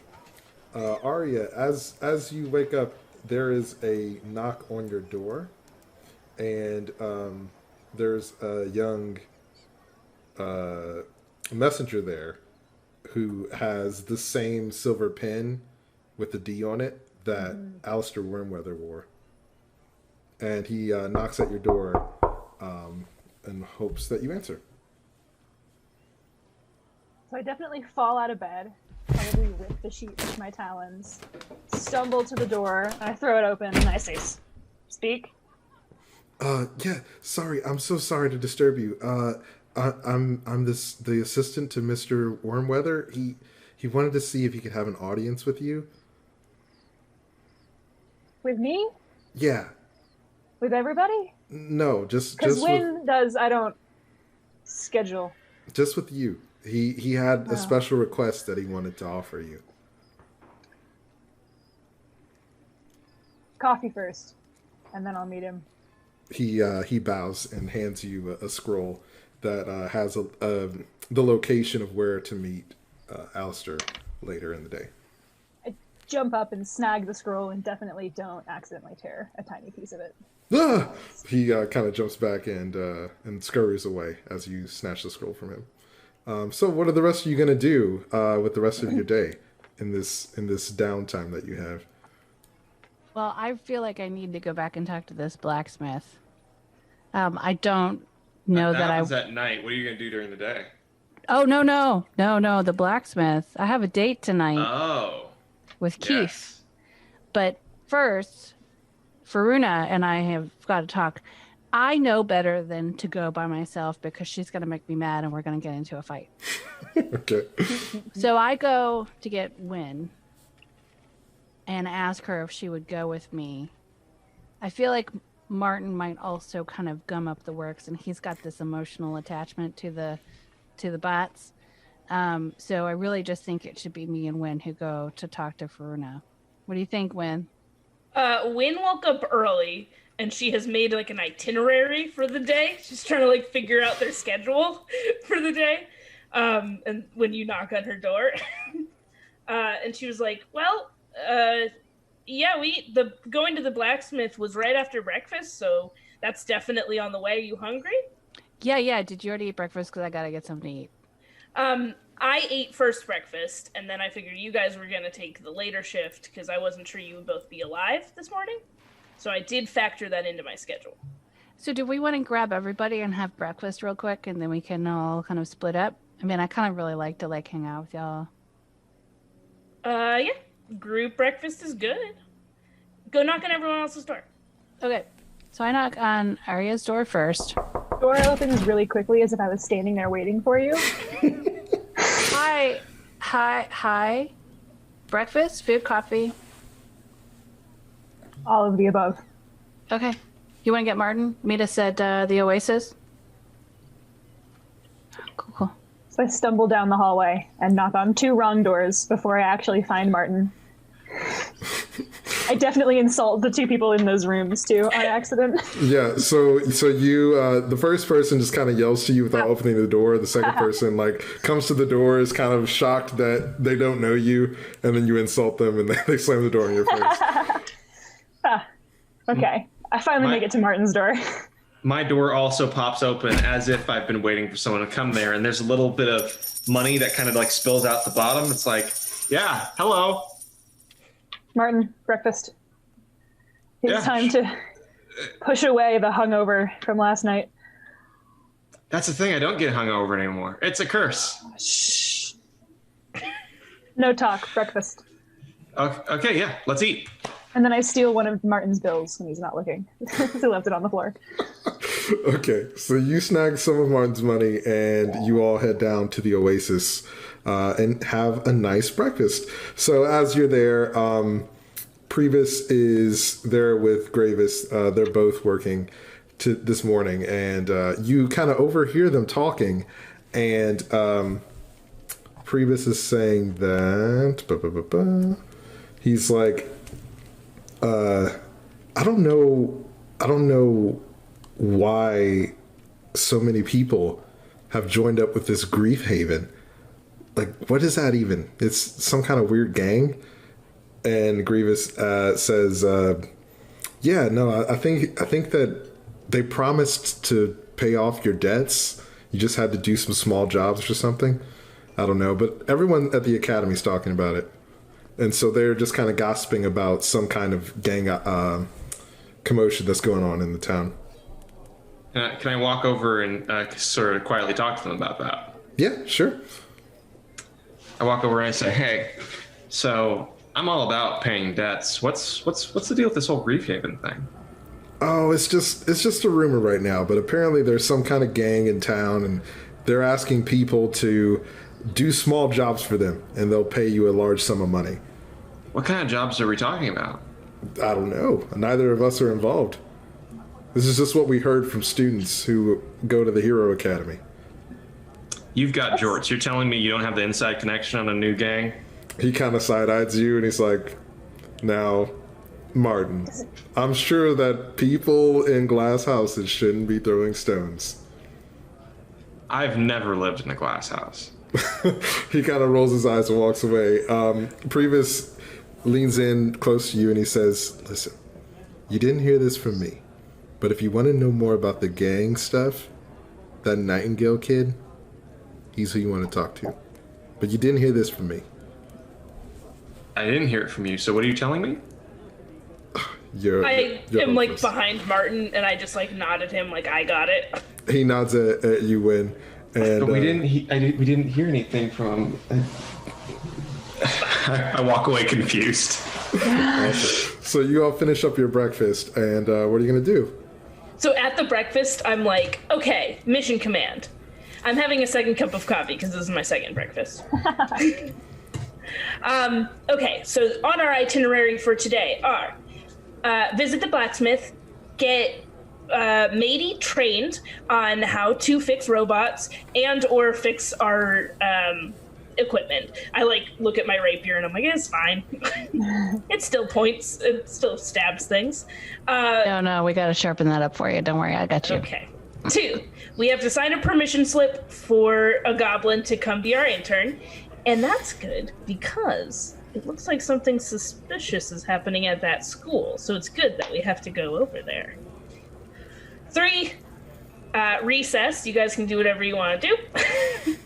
Aria, as you wake up, there is a knock on your door, and there's a young messenger there who has the same silver pen with the D on it that Alistair Wormweather wore. And he knocks at your door and hopes that you answer. So I definitely fall out of bed, probably rip the sheet with my talons, stumble to the door, and I throw it open, and I say, "Speak." Yeah, sorry, I'm so sorry to disturb you. I'm the assistant to Mr. Wormweather. He wanted to see if he could have an audience with you. With me? Yeah. With everybody? No, Because Wynn does, I don't schedule. just with you. He had a special request that he wanted to offer you. Coffee first, and then I'll meet him. He bows and hands you a scroll that has the location of where to meet Alistair later in the day. I jump up and snag the scroll and definitely don't accidentally tear a tiny piece of it. Ah! He kind of jumps back and scurries away as you snatch the scroll from him. So what are the rest of you going to do with the rest of your day in this downtime that you have? Well, I feel like I need to go back and talk to this blacksmith. I don't know that happens at night. What are you gonna do during the day? Oh, no, the blacksmith. I have a date tonight Oh, with Keith. yes. But first, Faruna and I have got to talk. I know better than to go by myself because she's going to make me mad and we're going to get into a fight. Okay. So I go to get Wynn and ask her if she would go with me. I feel like Martin might also kind of gum up the works, and he's got this emotional attachment to the bots. So I really just think it should be me and Wynn who go to talk to Faruna. What do you think, Wynn? Wynn woke up early, and she has made like an itinerary for the day. She's trying to like figure out their schedule for the day. And when you knock on her door, and she was like, "Well, yeah, going to the blacksmith was right after breakfast, so that's definitely on the way. You hungry?" Yeah. Did you already eat breakfast? Because I got to get something to eat. I ate first breakfast, and then I figured you guys were going to take the later shift because I wasn't sure you would both be alive this morning. So I did factor that into my schedule. So do we want to grab everybody and have breakfast real quick, and then we can all kind of split up? I mean, I kind of really like to hang out with y'all. Yeah. Group breakfast is good. Go knock on everyone else's door. Okay. So I knock on Aria's door first. Door opens really quickly as if I was standing there waiting for you. Hi. Breakfast, food, coffee. All of the above. Okay. You want to get Martin? Meet us at the Oasis? Cool. So I stumble down the hallway and knock on 2 wrong doors before I actually find Martin. I definitely insult the 2 people in those rooms too on accident. Yeah, so you the first person just kind of yells to you without opening the door. The second person like comes to the door, is kind of shocked that they don't know you, and then you insult them and they slam the door in your face. Okay. I finally make it to Martin's door. My door also pops open as if I've been waiting for someone to come there, and there's a little bit of money that kind of like spills out the bottom. It's like, yeah, hello. Martin, breakfast. It's time to push away the hungover from last night. That's the thing, I don't get hungover anymore. It's a curse. Shh. No talk, breakfast. Okay, yeah, let's eat. And then I steal one of Martin's bills when he's not looking. He left it on the floor. Okay, so you snag some of Martin's money and you all head down to the Oasis and have a nice breakfast. So as you're there, Priebus is there with Gravis. They're both working this morning, and you kind of overhear them talking, and Priebus is saying that he's like, I don't know why so many people have joined up with this grief haven. Like, what is that even? It's some kind of weird gang. And Grievous says, yeah, no, I think that they promised to pay off your debts. You just had to do some small jobs or something. I don't know, but everyone at the academy's talking about it. And so they're just kind of gossiping about some kind of gang commotion that's going on in the town. Can I walk over and sort of quietly talk to them about that? Yeah, sure. I walk over and I say, hey, so I'm all about paying debts. What's the deal with this whole Grief Haven thing? Oh, it's just a rumor right now, but apparently there's some kind of gang in town, and they're asking people to do small jobs for them, and they'll pay you a large sum of money. What kind of jobs are we talking about? I don't know. Neither of us are involved. This is just what we heard from students who go to the Hero Academy. You've got jorts. You're telling me you don't have the inside connection on a new gang? He kind of side-eyes you, and he's like, now, Martin, I'm sure that people in glass houses shouldn't be throwing stones. I've never lived in a glass house. He kind of rolls his eyes and walks away. Priebus leans in close to you and he says, listen, you didn't hear this from me, but if you want to know more about the gang stuff, that Nightingale kid, he's who you want to talk to. But you didn't hear this from me. I didn't hear it from you, so what are you telling me? I your am like hopeless. behind Martin, and I just like nod at him, like I got it. He nods at you, Win, and But we didn't hear anything from him. I walk away confused. So you all finish up your breakfast, and what are you gonna do? So at the breakfast, I'm like, okay, mission command. I'm having a second cup of coffee because this is my second breakfast. Okay, so on our itinerary for today are visit the blacksmith, get Madie trained on how to fix robots and or fix our equipment. I like look at my rapier and I'm like, it's fine. It still points, it still stabs things. No, we gotta sharpen that up for you. Don't worry, I got you. Okay. 2, we have to sign a permission slip for a goblin to come be our intern. And that's good because it looks like something suspicious is happening at that school. So it's good that we have to go over there. 3, recess. You guys can do whatever you want to do.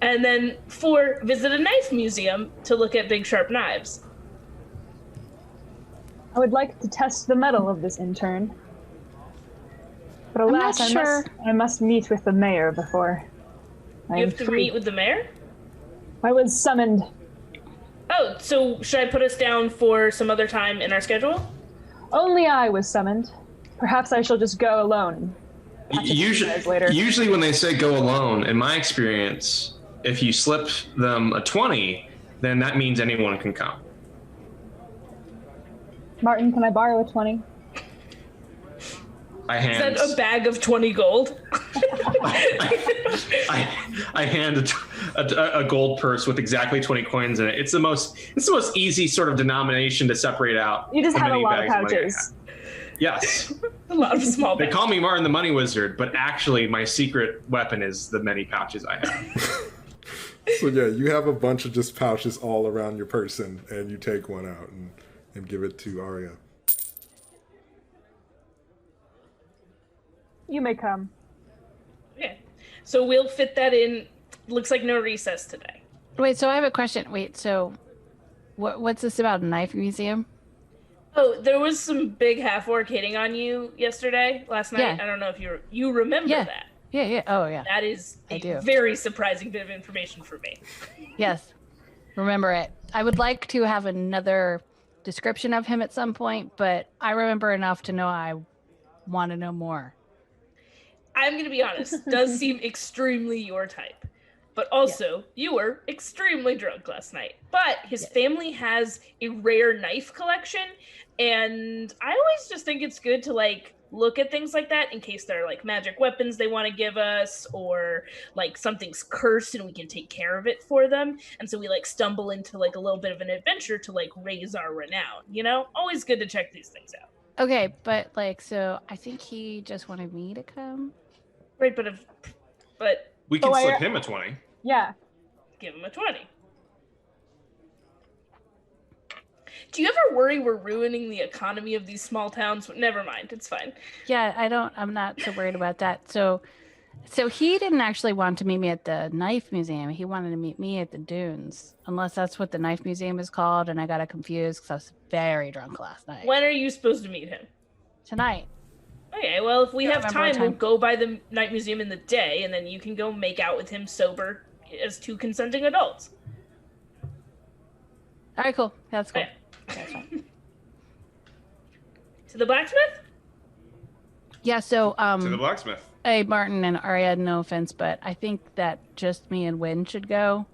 And then 4, visit a knife museum to look at big sharp knives. I would like to test the mettle of this intern. But not alas, sure. I must meet with the mayor before. You have to meet with the mayor? I was summoned. Oh, so should I put us down for some other time in our schedule? Only I was summoned. Perhaps I shall just go alone. Usually when they say go alone, in my experience, if you slip them a 20, then that means anyone can come. Martin, can I borrow a 20? I Is hand that a bag of 20 gold? I hand a gold purse with exactly 20 coins in it. It's the most easy sort of denomination to separate out. You just how have a many lot of bags money I pouches. have. Yes. A lot of small They bags. call me Martin the Money Wizard, but actually my secret weapon is the many pouches I have. So yeah, you have a bunch of just pouches all around your person, and you take one out and give it to Aria. You may come. Okay. So we'll fit that in. Looks like no recess today. Wait, so I have a question. Wait, so what's this about, a knife museum? Oh, there was some big half-orc hitting on you last night. Yeah. I don't know if you remember that. Yeah. Oh, yeah. That is I a do. very surprising bit of information for me. Yes. Remember it. I would like to have another description of him at some point, but I remember enough to know I want to know more. I'm going to be honest, does seem extremely your type. But also, you were extremely drunk last night. But his family has a rare knife collection, and I always just think it's good to, like, look at things like that in case they're, like, magic weapons they want to give us, or, like, something's cursed and we can take care of it for them. And so we, like, stumble into, like, a little bit of an adventure to, like, raise our renown, you know? Always good to check these things out. Okay, but, like, so I think he just wanted me to come. Right, but We can Oh, slip him a 20. Yeah. give him a 20. Do you ever worry we're ruining the economy of these small towns? Never mind, it's fine. Yeah, I'm not so worried about that. So he didn't actually want to meet me at the knife museum. He wanted to meet me at the dunes, unless that's what the knife museum is called. And I got confused because I was very drunk last night. When are you supposed to meet him? Tonight. Okay, well, if we have remember what time, we'll time. go by the night museum in the day, and then you can go make out with him sober as 2 consenting adults. All right, cool. That's cool. Okay. That's fine. To the blacksmith? Yeah, so To the blacksmith. hey, Martin and Aria, no offense, but I think that just me and Wynn should go.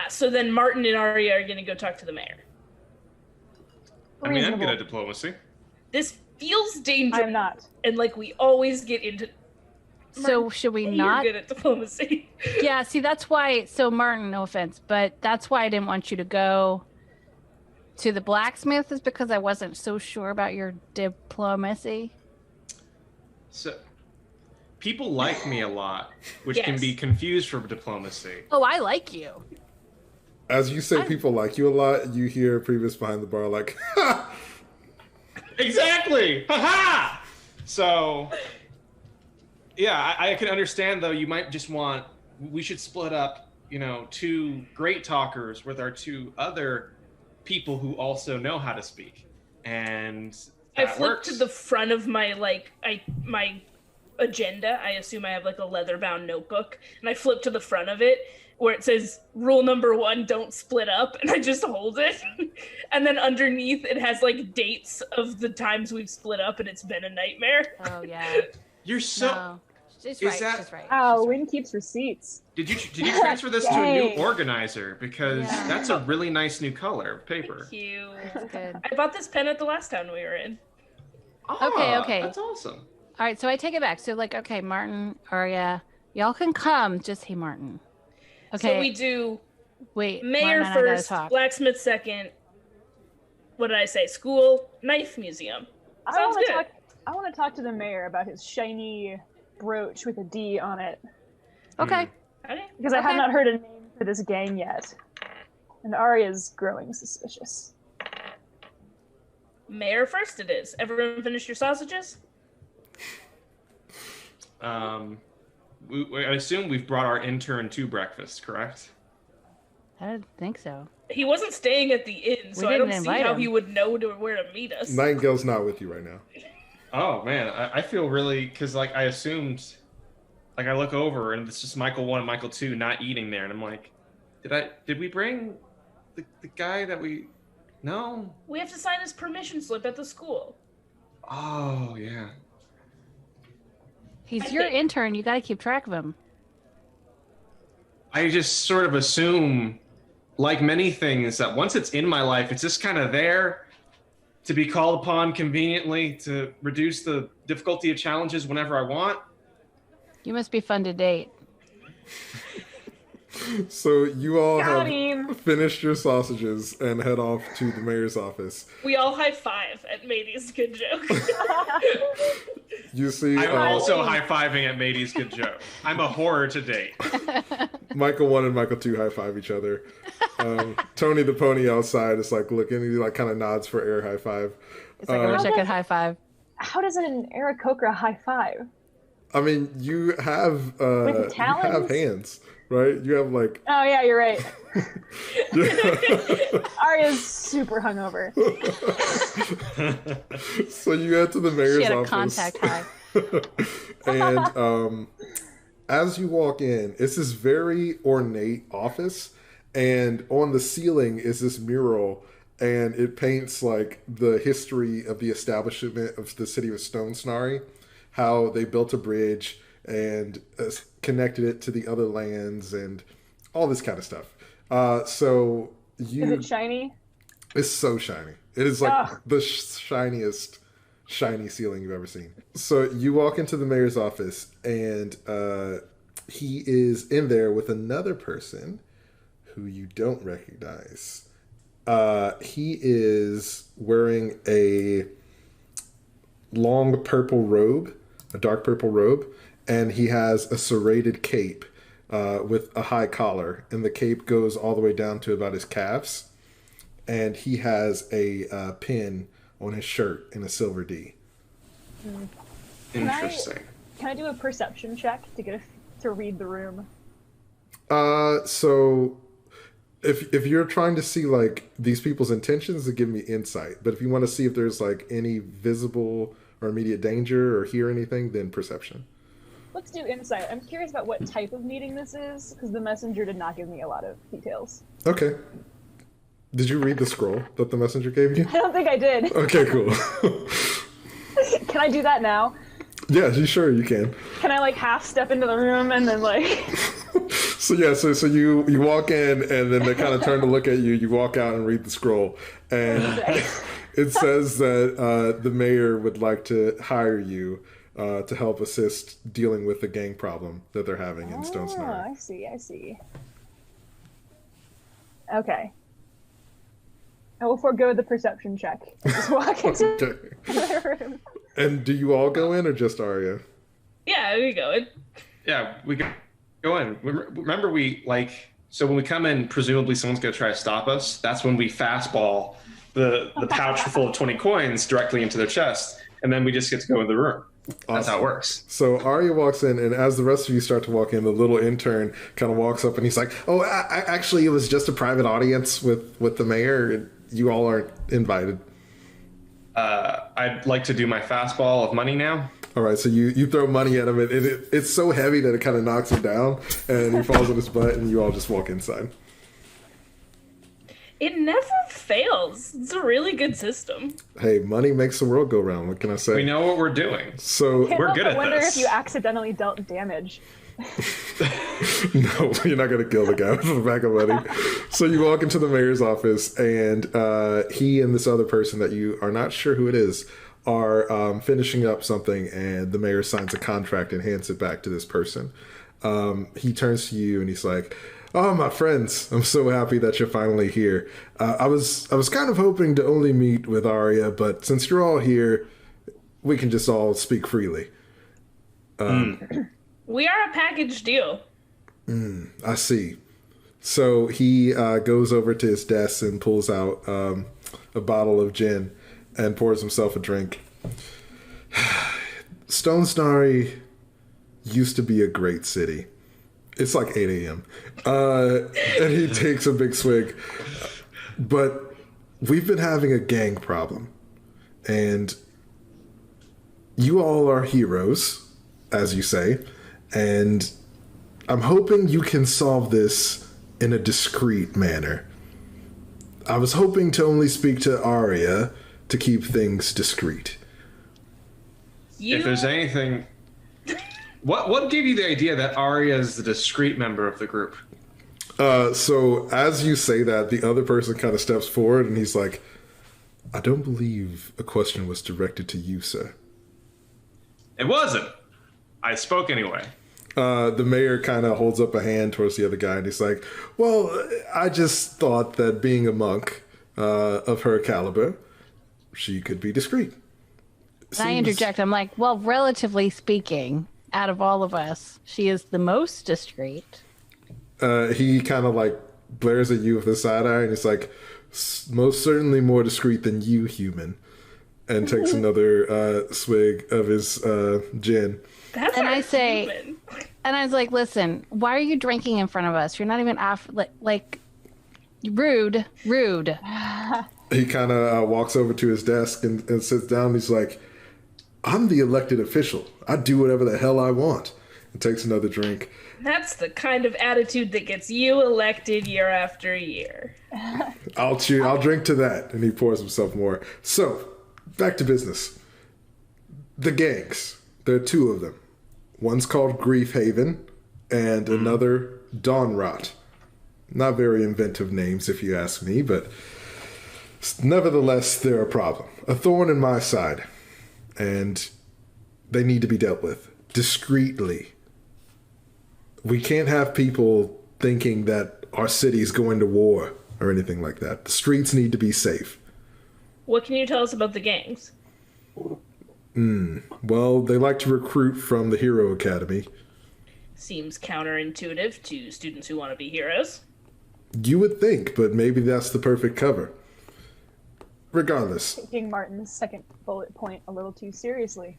So then Martin and Aria are going to go talk to the mayor. I mean, I'm Reasonable. good at diplomacy. This feels dangerous. I'm not. And, like, we always get into... So should we You're not? good at diplomacy. Yeah, see, that's why. So, Martin, no offense, but that's why I didn't want you to go to the blacksmith, is because I wasn't so sure about your diplomacy. So, people like me a lot, which can Yes. be confused for diplomacy. Oh, I like you. As you say people like you a lot, you hear previous behind the bar like, ha! Exactly! Ha-ha! So, yeah, I can understand, though, you might just want... We should split up, 2 great talkers with our 2 other people who also know how to speak. and I that flipped works. to the front of my my agenda. I assume I have like a leather-bound notebook, and I flip to the front of it where it says rule number 1, don't split up, and I just hold it. And then underneath it has like dates of the times we've split up, and it's been a nightmare. Oh yeah. You're so. No. She's Is right. that- She's right. Oh, Win keeps receipts. Did you transfer this to a new Dang. organizer? Because Yeah. that's a really nice new color of paper. Thank you. Good. I bought this pen at the last town we were in. Okay. That's awesome. All right, so I take it back. So like, okay, Martin, Aria, y'all can come. Just hey, Martin. Okay. So we do wait. mayor Martin and I gotta first, talk. blacksmith second. What did I say? School, knife museum. Sounds good. I want to talk to the mayor about his shiny brooch with a D on it, Okay. Okay. because I have Okay. not heard a name for this gang yet, and Aria's growing suspicious. Mayor first it is. Everyone finish your sausages? I assume we've brought our intern to breakfast, correct? I don't think so. He wasn't staying at the inn, so I didn't don't see invite how him. he would know where to meet us. Nightingale's not with you right now. Oh man, I feel really because like I assumed, like I look over and it's just Michael 1 and Michael 2 not eating there, and I'm like, did we bring the guy that we? No. We have to sign his permission slip at the school. Oh yeah. He's your intern. You got to keep track of him. I just sort of assume, like many things, that once it's in my life, it's just kind of there to be called upon conveniently to reduce the difficulty of challenges whenever I want. You must be fun to date. So you all Got have him. finished your sausages and head off to the mayor's office. We all high five at Madie's good joke. You see I'm also high-fiving at Madie's good joke. I'm a horror to date. Michael 1 and Michael 2 high five each other. Tony the pony outside is like looking, he like kind of nods for air high five. It's like I wish I could high five. How does an Aarakocra high five? I mean, you have With you have talons? hands, right? You have like Oh yeah, you're right. Aria's super hungover. so you head to the mayor's She had a office. contact high. And as you walk in, it's this very ornate office, and on the ceiling is this mural, and it paints like the history of the establishment of the city of Stone Snary, how they built a bridge and connected it to the other lands and all this kind of stuff. So you, Is it shiny? it's so shiny. It is like Ugh. the shiniest shiny ceiling you've ever seen. So you walk into the mayor's office, and he is in there with another person who you don't recognize. He is wearing a long purple robe, a dark purple robe, and he has a serrated cape with a high collar, and the cape goes all the way down to about his calves. And he has a pin on his shirt in a silver D. Interesting. Can I do a perception check to read the room? So if you're trying to see like these people's intentions, to give me insight. But if you want to see if there's like any visible or immediate danger or hear anything, then perception. Let's do insight. I'm curious about what type of meeting this is, because the messenger did not give me a lot of details. Okay. Did you read the scroll that the messenger gave you? I don't think I did. Okay, cool. Can I do that now? Yeah, sure you can. Can I like half step into the room and then like So yeah, so you walk in, and then they kind of turn to look at you. You walk out and read the scroll, and it says that the mayor would like to hire you to help assist dealing with the gang problem that they're having in Stone Oh, Snary. I see. Okay. I will forego the perception check. Just walk into Okay. the room. And do you all go in or just Aria? Yeah, there you go. Yeah, we go in. Remember, so when we come in, presumably someone's going to try to stop us. That's when we fastball the pouch full of 20 coins directly into their chest, and then we just get to go in the room. That's how it works. So Aria walks in, and as the rest of you start to walk in, the little intern kind of walks up, and he's like, "Oh, actually, it was just a private audience with the mayor, and you all aren't invited." I'd like to do my fastball of money now. All right, so you throw money at him, and it's so heavy that it kind of knocks him down, and he falls on his butt, and you all just walk inside. It never fails. It's a really good system. Hey, money makes the world go round. What can I say? We know what we're doing. So We're good at I wonder this. if you accidentally dealt damage. no, you're not gonna kill the guy with the bag of money. So you walk into the mayor's office, and he and this other person that you are not sure who it is are finishing up something, and the mayor signs a contract and hands it back to this person. He turns to you and he's like, "Oh, my friends, I'm so happy that you're finally here. I was kind of hoping to only meet with Aria, but since you're all here, we can just all speak freely." We are a package deal. I see. So he goes over to his desk and pulls out a bottle of gin and pours himself a drink. Stone Snary used to be a great city. It's like 8 a.m. And he takes a big swig. But we've been having a gang problem. And you all are heroes, as you say. And I'm hoping you can solve this in a discreet manner. I was hoping to only speak to Aria to keep things discreet. If there's anything... What gave you the idea that Aria is the discreet member of the group? So as you say that, the other person kind of steps forward and he's like, "I don't believe a question was directed to you, sir." It wasn't. I spoke anyway. The mayor kind of holds up a hand towards the other guy and he's like, "Well, I just thought that being a monk of her caliber, she could be discreet." And I interject. I'm like, well, relatively speaking, out of all of us, she is the most discreet. He kind of like blares at you with a side eye and he's like, "Most certainly more discreet than you, human," and takes another swig of his gin. That's And our I say, human. and I was like, listen, why are you drinking in front of us? You're not even like rude. He kind of walks over to his desk and sits down. He's like, "I'm the elected official. I do whatever the hell I want." And takes another drink. That's the kind of attitude that gets you elected year after year. I'll drink to that. And he pours himself more. So, back to business. The gangs. There are two of them. One's called Grief Haven, and another Dawn Rot. Not very inventive names, if you ask me, but nevertheless, they're a problem. A thorn in my side. And they need to be dealt with discreetly. We can't have people thinking that our city's going to war or anything like that. The streets need to be safe. What can you tell us about the gangs? Well, they like to recruit from the Hero Academy. Seems counterintuitive to students who want to be heroes. You would think, but maybe that's the perfect cover. Regardless. Taking Martin's second bullet point a little too seriously.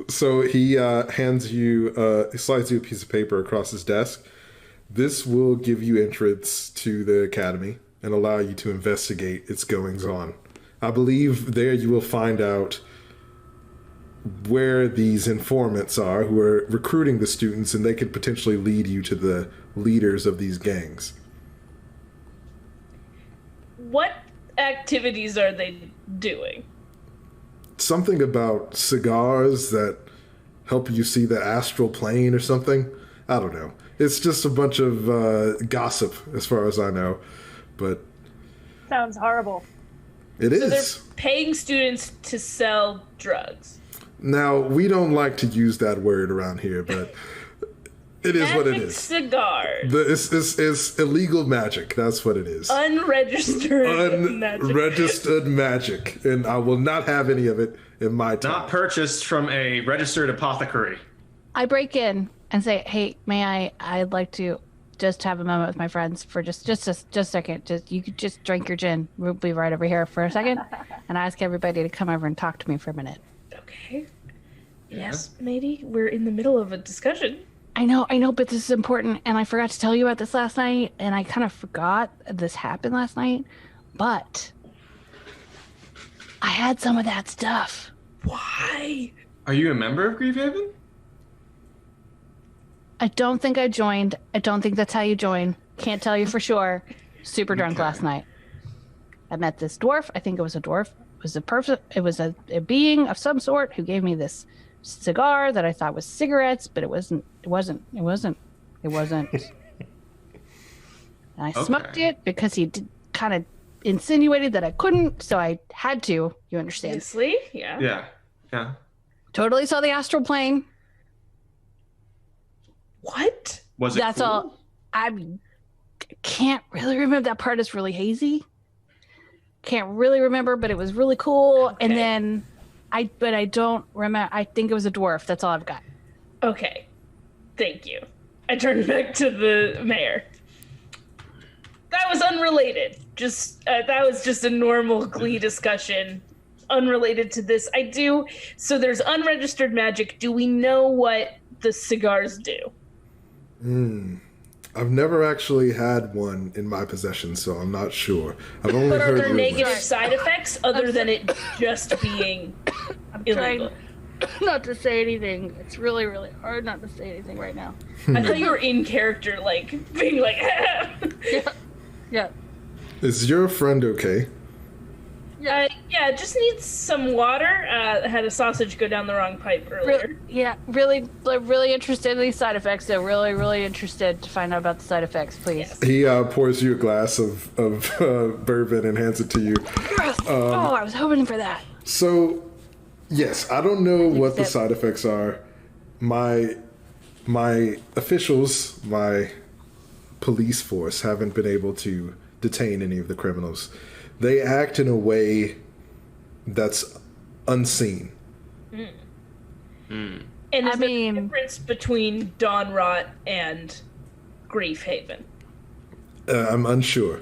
So he hands you, he slides you a piece of paper across his desk. This will give you entrance to the academy and allow you to investigate its goings on. I believe there you will find out where these informants are who are recruiting the students, and they could potentially lead you to the leaders of these gangs. What activities are they doing? Something about cigars that help you see the astral plane or something. I don't know. It's just a bunch of gossip as far as I know. But Sounds horrible. it So they're is. paying students to sell drugs. Now, we don't like to use that word around here, but it is what it Magic is. cigars. It's illegal magic. That's what it is. Unregistered magic. Unregistered magic. And I will not have any of it in my time. Not purchased from a registered apothecary. I break in and say, hey, I'd like to just have a moment with my friends for just a second. You could just drink your gin. We'll be right over here for a second. And I ask everybody to come over and talk to me for a minute. Okay. Yes, Madie, we're in the middle of a discussion. I know, but this is important, and I forgot to tell you about this last night, and I kind of forgot this happened last night, but I had some of that stuff. Why? Are you a member of Griefhaven? I don't think I joined. I don't think that's how you join. Can't tell you for sure. Super drunk last night. I met this dwarf. I think it was a dwarf. It was a being of some sort who gave me this cigar that I thought was cigarettes, but it wasn't. And I smoked it because he kind of insinuated that I couldn't, so I had to. You understand? Obviously, yeah. Yeah. Totally saw the astral plane. What? Was it That's cool? all. I can't really remember. That part is really hazy. Can't really remember, but it was really cool. Okay. And then I don't remember. I think it was a dwarf. That's all I've got. Okay. Thank you. I turned back to the mayor. That was unrelated. That was just a normal Glee discussion, unrelated to this. So there's unregistered magic. Do we know what the cigars do? I've never actually had one in my possession, so I'm not sure. I've only But are heard there rumors. negative side effects other than it just being illegal? Not to say anything. It's really, really hard not to say anything right now. I thought you were in character, being like, Yeah. Is your friend okay? yeah, just needs some water. Had a sausage go down the wrong pipe earlier. Really interested in these side effects. So really interested to find out about the side effects, please. Yes. He pours you a glass of bourbon and hands it to you. I was hoping for that. So, yes, I don't know what the side effects are. My officials, my police force, haven't been able to detain any of the criminals. They act in a way that's unseen. And is there a difference between Dawn Rot and Grief Haven? I'm unsure.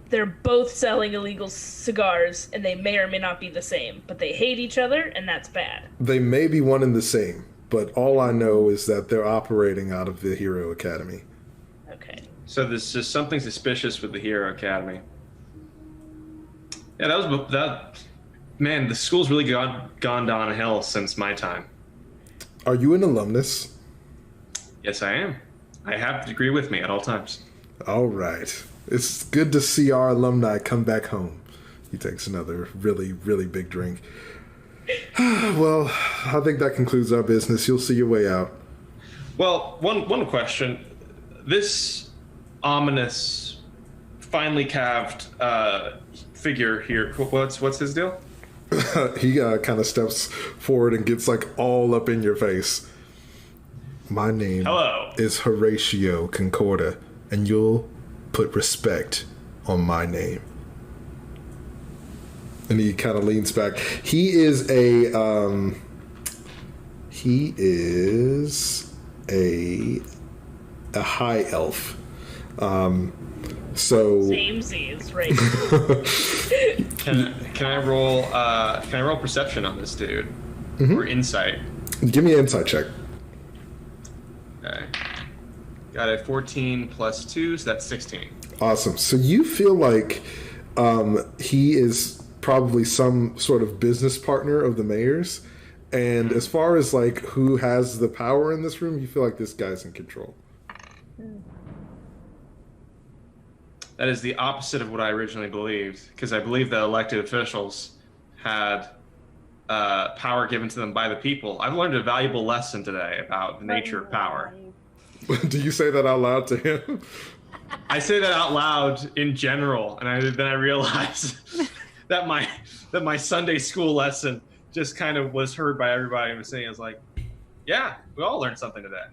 They're both selling illegal cigars, and they may or may not be the same, but they hate each other, and that's bad. They may be one and the same, but all I know is that they're operating out of the Hero Academy. Okay. So there's just something suspicious with the Hero Academy. Yeah, that. Man, the school's really gone downhill since my time. Are you an alumnus? Yes, I am. I have a degree with me at all times. All right. It's good to see our alumni come back home. He takes another really, really big drink. Well, I think that concludes our business. You'll see your way out. Well, one question. This ominous, finely calved figure here, what's his deal? He kind of steps forward and gets all up in your face. My name is Horatio Concorda, and you'll put respect on my name. And he kind of leans back. He is a high elf. Samesies, right? Can I roll perception on this dude? Or insight? Give me an insight check. Okay. Got a 14 plus 2, so that's 16. Awesome. So you feel like he is probably some sort of business partner of the mayor's. And as far as who has the power in this room, you feel like this guy's in control. That is the opposite of what I originally believed, because I believed that elected officials had power given to them by the people. I've learned a valuable lesson today about the nature of power. Do you say that out loud to him? I say that out loud in general, and then I realized that my Sunday school lesson just kind of was heard by everybody and was saying, I was like, yeah, we all learned something today.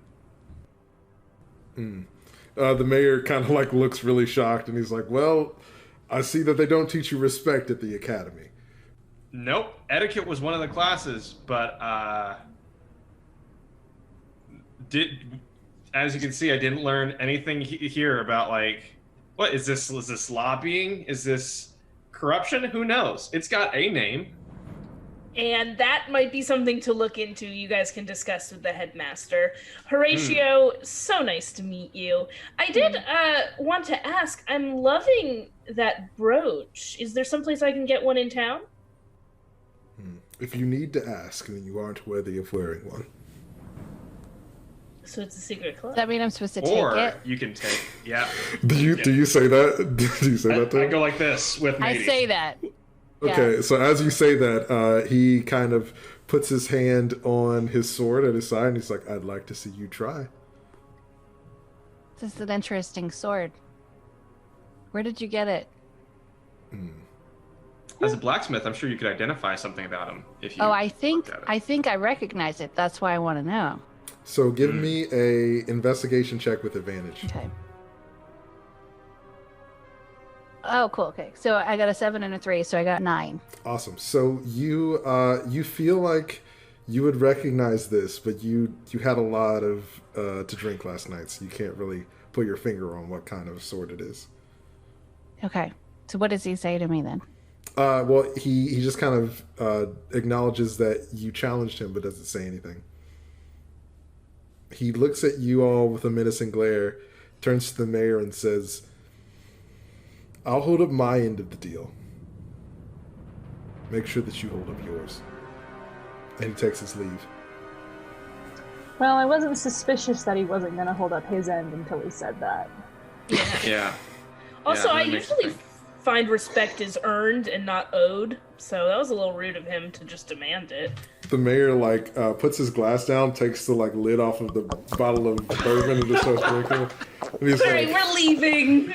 The mayor kind of looks really shocked, and he's like, well, I see that they don't teach you respect at the academy. Nope. Etiquette was one of the classes, but as you can see, I didn't learn anything here about what is this? Is this lobbying? Is this corruption? Who knows? It's got a name. And that might be something to look into. You guys can discuss with the headmaster. Horatio, so nice to meet you. I did want to ask, I'm loving that brooch. Is there someplace I can get one in town? If you need to ask, then you aren't worthy of wearing one. So it's a secret club. Does that mean I'm supposed to take Or it? you can take. Yeah. Do you say that? Do you say that to I him? go like this with I Madie. say that. Okay, Yeah. so as you say that, he kind of puts his hand on his sword at his side, and he's like, "I'd like to see you try." This is an interesting sword. Where did you get it? As a blacksmith, I'm sure you could identify something about him if you. Oh, I looked at it. think I recognize it. That's why I want to know. So give me a investigation check with advantage. Okay. Oh, cool. Okay, so I got a 7 and a 3, so I got 9. Awesome. So you feel like you would recognize this, but you had a lot of to drink last night, so you can't really put your finger on what kind of sword it is. Okay. So what does he say to me then? Well, he just kind of acknowledges that you challenged him, but doesn't say anything. He looks at you all with a menacing glare, turns to the mayor and says, "I'll hold up my end of the deal. Make sure that you hold up yours." And he takes his leave. Well, I wasn't suspicious that he wasn't going to hold up his end until he said that. Yeah. Also, Yeah, I that makes usually sense. find respect is earned and not owed, so that was a little rude of him to just demand it. The mayor puts his glass down, takes the lid off of the bottle of bourbon, and just starts drinking. And he's Alright, we're leaving.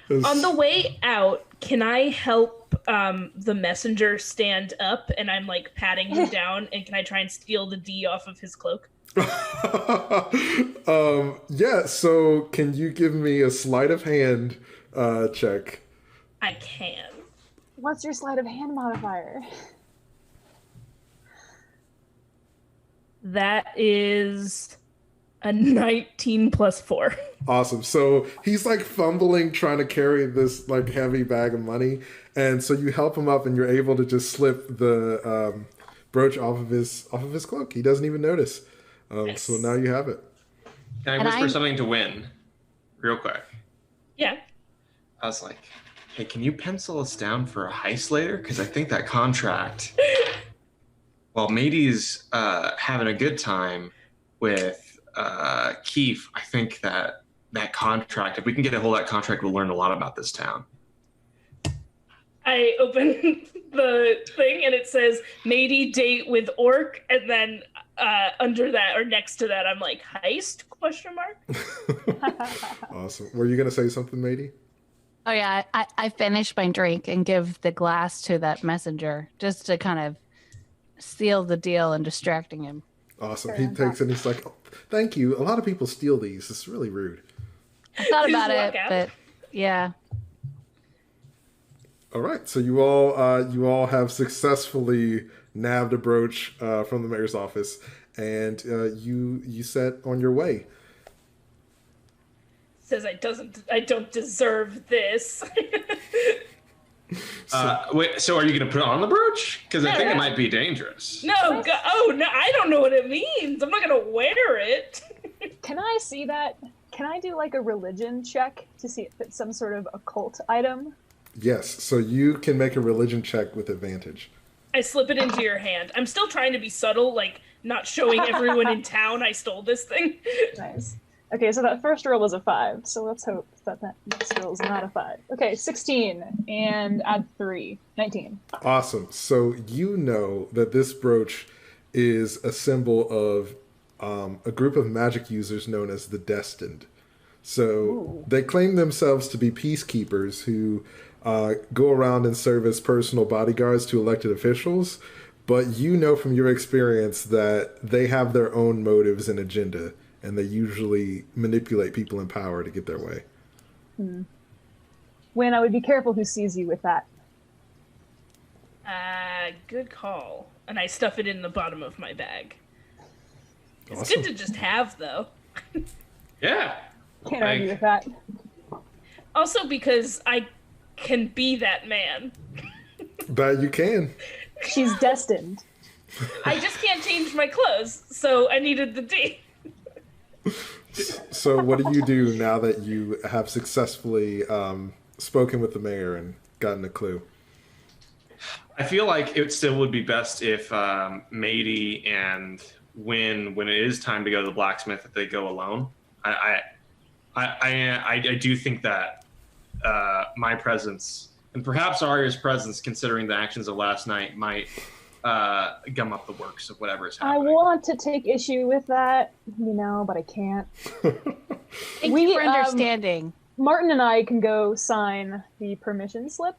it's- On the way out, can I help the messenger stand up? And I'm patting him down, and can I try and steal the D off of his cloak? yeah. So can you give me a sleight of hand check? I can. What's your sleight of hand modifier? That is a 19 plus 4. Awesome. So he's fumbling, trying to carry this heavy bag of money, and so you help him up, and you're able to just slip the brooch off of his cloak. He doesn't even notice. Yes. So now you have it. Can I And whisper I'm- something to Win, real quick? Yeah. I was like, "Hey, can you pencil us down for a heist later? Because I think that contract." While Madie's having a good time with Keith, I think that contract, if we can get a hold of that contract, we'll learn a lot about this town. I open the thing and it says Madie date with orc, and then under that or next to that I'm like, heist question mark. Awesome. Were you gonna say something, Madie? Oh yeah, I finished my drink and give the glass to that messenger just to kind of seal the deal and distracting him. Awesome. He takes it and he's like, "Oh, thank you. A lot of people steal these. It's really rude." I thought Just about walk it, out. but yeah. All right. So you all have successfully nabbed a brooch from the mayor's office, and you set on your way. Says I don't deserve this. Wait, so are you going to put on the brooch? Because I think it might be dangerous. No, I don't know what it means. I'm not gonna wear it. Can I see that? Can I do a religion check to see if it's some sort of occult item? Yes. So you can make a religion check with advantage. I slip it into your hand. I'm still trying to be subtle, not showing everyone in town I stole this thing. Nice. Okay, so that first roll was a 5, so let's hope that next roll is not a 5. Okay, 16, and add 3, 19. Awesome. So you know that this brooch is a symbol of a group of magic users known as the Destined. So they claim themselves to be peacekeepers who go around and serve as personal bodyguards to elected officials, but you know from your experience that they have their own motives and agenda, and they usually manipulate people in power to get their way. Win, I would be careful who sees you with that. Good call. And I stuff it in the bottom of my bag. It's Awesome. good to just have, though. Yeah. Can't argue with that. Also because I can be that man. That you can. She's destined. I just can't change my clothes, so I needed the D. So what do you do now that you have successfully spoken with the mayor and gotten a clue? I feel like it still would be best if Madie and when it is time to go to the blacksmith, if they go alone. I do think that my presence and perhaps Aria's presence, considering the actions of last night, might gum up the works of whatever is I happening. want to take issue with that, but I can't. Thank you for understanding. Martin and I can go sign the permission slip,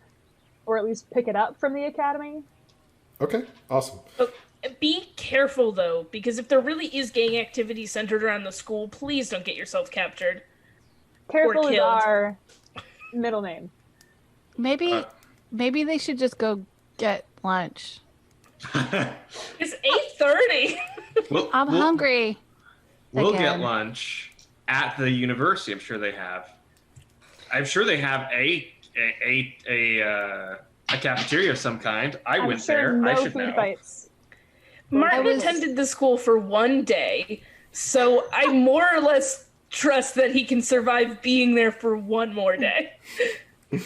or at least pick it up from the academy. Okay, awesome. Be careful, though, because if there really is gang activity centered around the school, please don't get yourself captured. Careful Or is killed. our middle name. Maybe they should just go get lunch. It's 8:30. I'm hungry. We'll again. get lunch at the university. I'm sure they have a cafeteria of some kind. I'm went sure there. no I should food know. fights. Martin attended the school for one day, so I more or less trust that he can survive being there for one more day.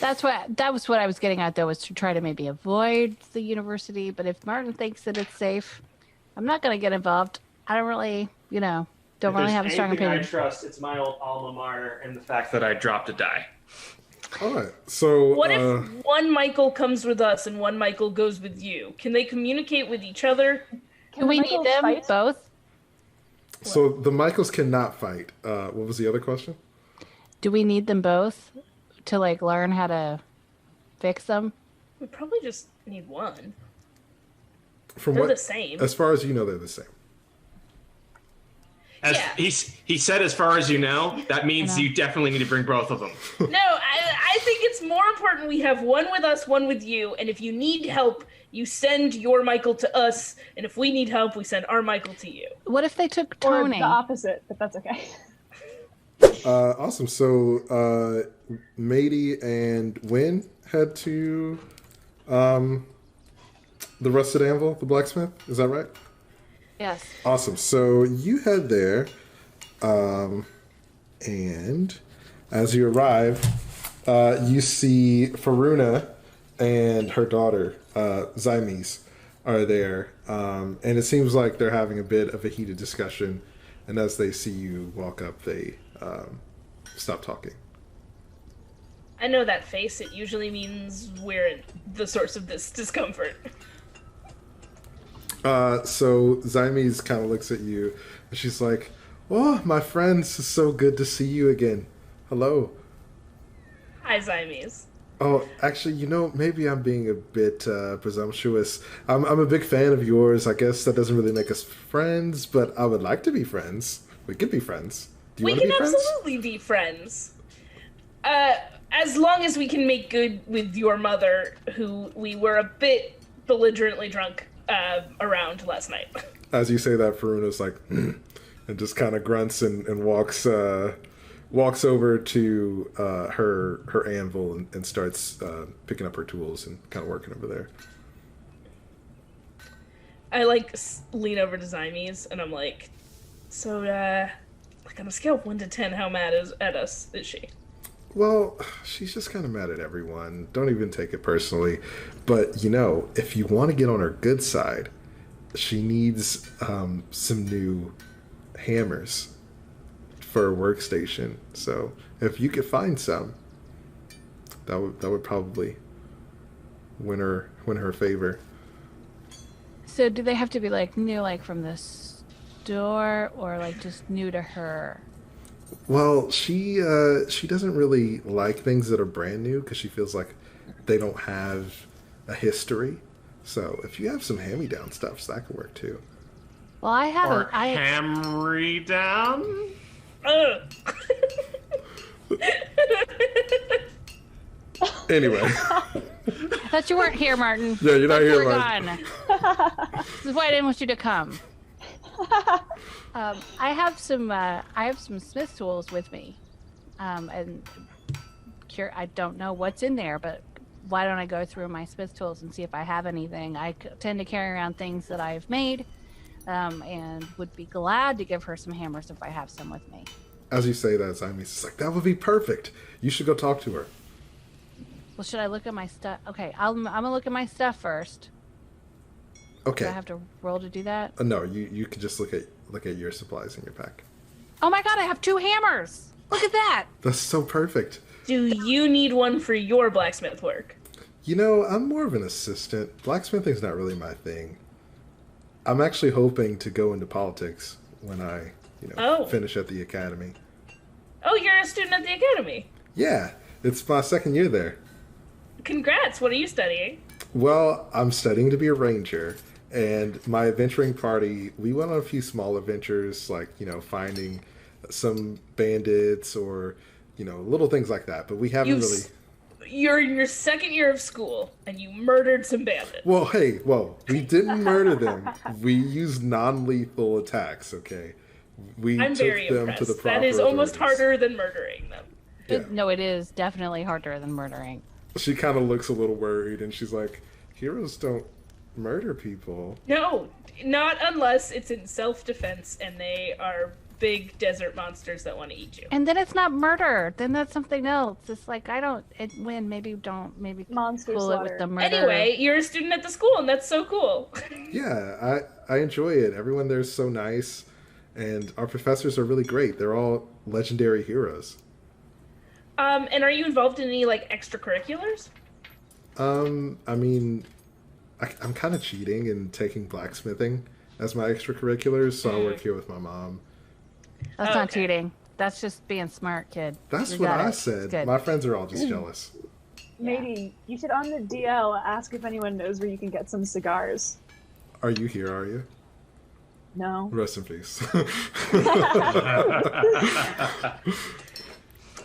That was what I was getting at, though, was to try to maybe avoid the university. But if Martin thinks that it's safe, I'm not going to get involved. I don't really, don't really have a strong opinion. I trust it's my old alma mater and the fact that I dropped a die. All right, so What if one Michael comes with us and one Michael goes with you? Can they communicate with each other? Do we need Michaels them fight? both? so the Michaels cannot fight. What was the other question? Do we need them both to learn how to fix them? We probably just need one. From They're what? the same. As far as you know, they're the same. Yeah. He said, as far as you know, that means you definitely need to bring both of them. No, I think it's more important we have one with us, one with you, and if you need help, you send your Michael to us, and if we need help, we send our Michael to you. What if they took Or Tony? the opposite, but that's okay. Awesome. So Madie and Wynn head to the Rusted Anvil, the blacksmith. Is that right? Yes. Awesome. So you head there, and as you arrive, you see Faruna and her daughter, Zymes, are there. And it seems like they're having a bit of a heated discussion. And as they see you walk up, they stop talking. I know that face. It usually means we're the source of this discomfort. So Zymes kind of looks at you, and she's like, "Oh, my friends, it's so good to see you again. Hello." Hi, Zymes. Oh, actually, maybe I'm being a bit presumptuous. I'm a big fan of yours. I guess that doesn't really make us friends, but I would like to be friends. We could be friends. Do you We want to can be friends? absolutely be friends. As long as we can make good with your mother, who we were a bit belligerently drunk around last night. As you say that, Faruna's like, and just kind of grunts and walks over to her anvil and starts picking up her tools and kind of working over there. I lean over to Zymes and I'm like, so on a scale of 1 to 10, how mad at us is she? Well, she's just kind of mad at everyone. Don't even take it personally. But, if you want to get on her good side, she needs some new hammers for her workstation. So if you could find some, that would probably win her favor. So do they have to be new, from the store, or just new to her? Well, she doesn't really like things that are brand new because she feels like they don't have a history. So if you have some hand-me-down stuff, that could work too. Well, I have Or hammery down? Ugh. Anyway. I thought you weren't here, Martin. Yeah, you're not here, We're Martin. gone. This is why I didn't want you to come. I have some smith tools with me, and I don't know what's in there, but why don't I go through my smith tools and see if I have anything? I tend to carry around things that I've made, and would be glad to give her some hammers if I have some with me. As you say that, Zymes is like, that would be perfect. You should go talk to her. Well, should I look at my stuff? Okay, I'm gonna look at my stuff first. Okay. Do I have to roll to do that? No, you can just look at your supplies in your pack. Oh my god, I have 2 hammers! Look at that! That's so perfect. Do you need one for your blacksmith work? You know, I'm more of an assistant. Blacksmithing's not really my thing. I'm actually hoping to go into politics when I, finish at the academy. Oh, you're a student at the academy. Yeah, it's my second year there. Congrats. What are you studying? Well, I'm studying to be a ranger, and my adventuring party, we went on a few small adventures, like, finding some bandits or, little things like that, but we haven't really... You're in your second year of school, and you murdered some bandits. Well, we didn't murder them. We used non-lethal attacks, okay? I'm very impressed. That is almost harder than murdering them. Yeah. No, it is definitely harder than murdering. She kind of looks a little worried, and she's like, heroes don't murder people. No, not unless it's in self-defense, and they are big desert monsters that want to eat you. And then it's not murder. Then that's something else. It's like, maybe Monster pull slaughter. it with the murder. Anyway, you're a student at the school, and that's so cool. Yeah, I enjoy it. Everyone there is so nice, and our professors are really great. They're all legendary heroes. And are you involved in any, extracurriculars? I mean, I'm kind of cheating and taking blacksmithing as my extracurriculars, so I work here with my mom. That's not cheating. That's just being smart, kid. That's You what got I it. said. Good. My friends are all just jealous. Maybe you should on the DL ask if anyone knows where you can get some cigars. Are you here, are you? No. Rest in peace.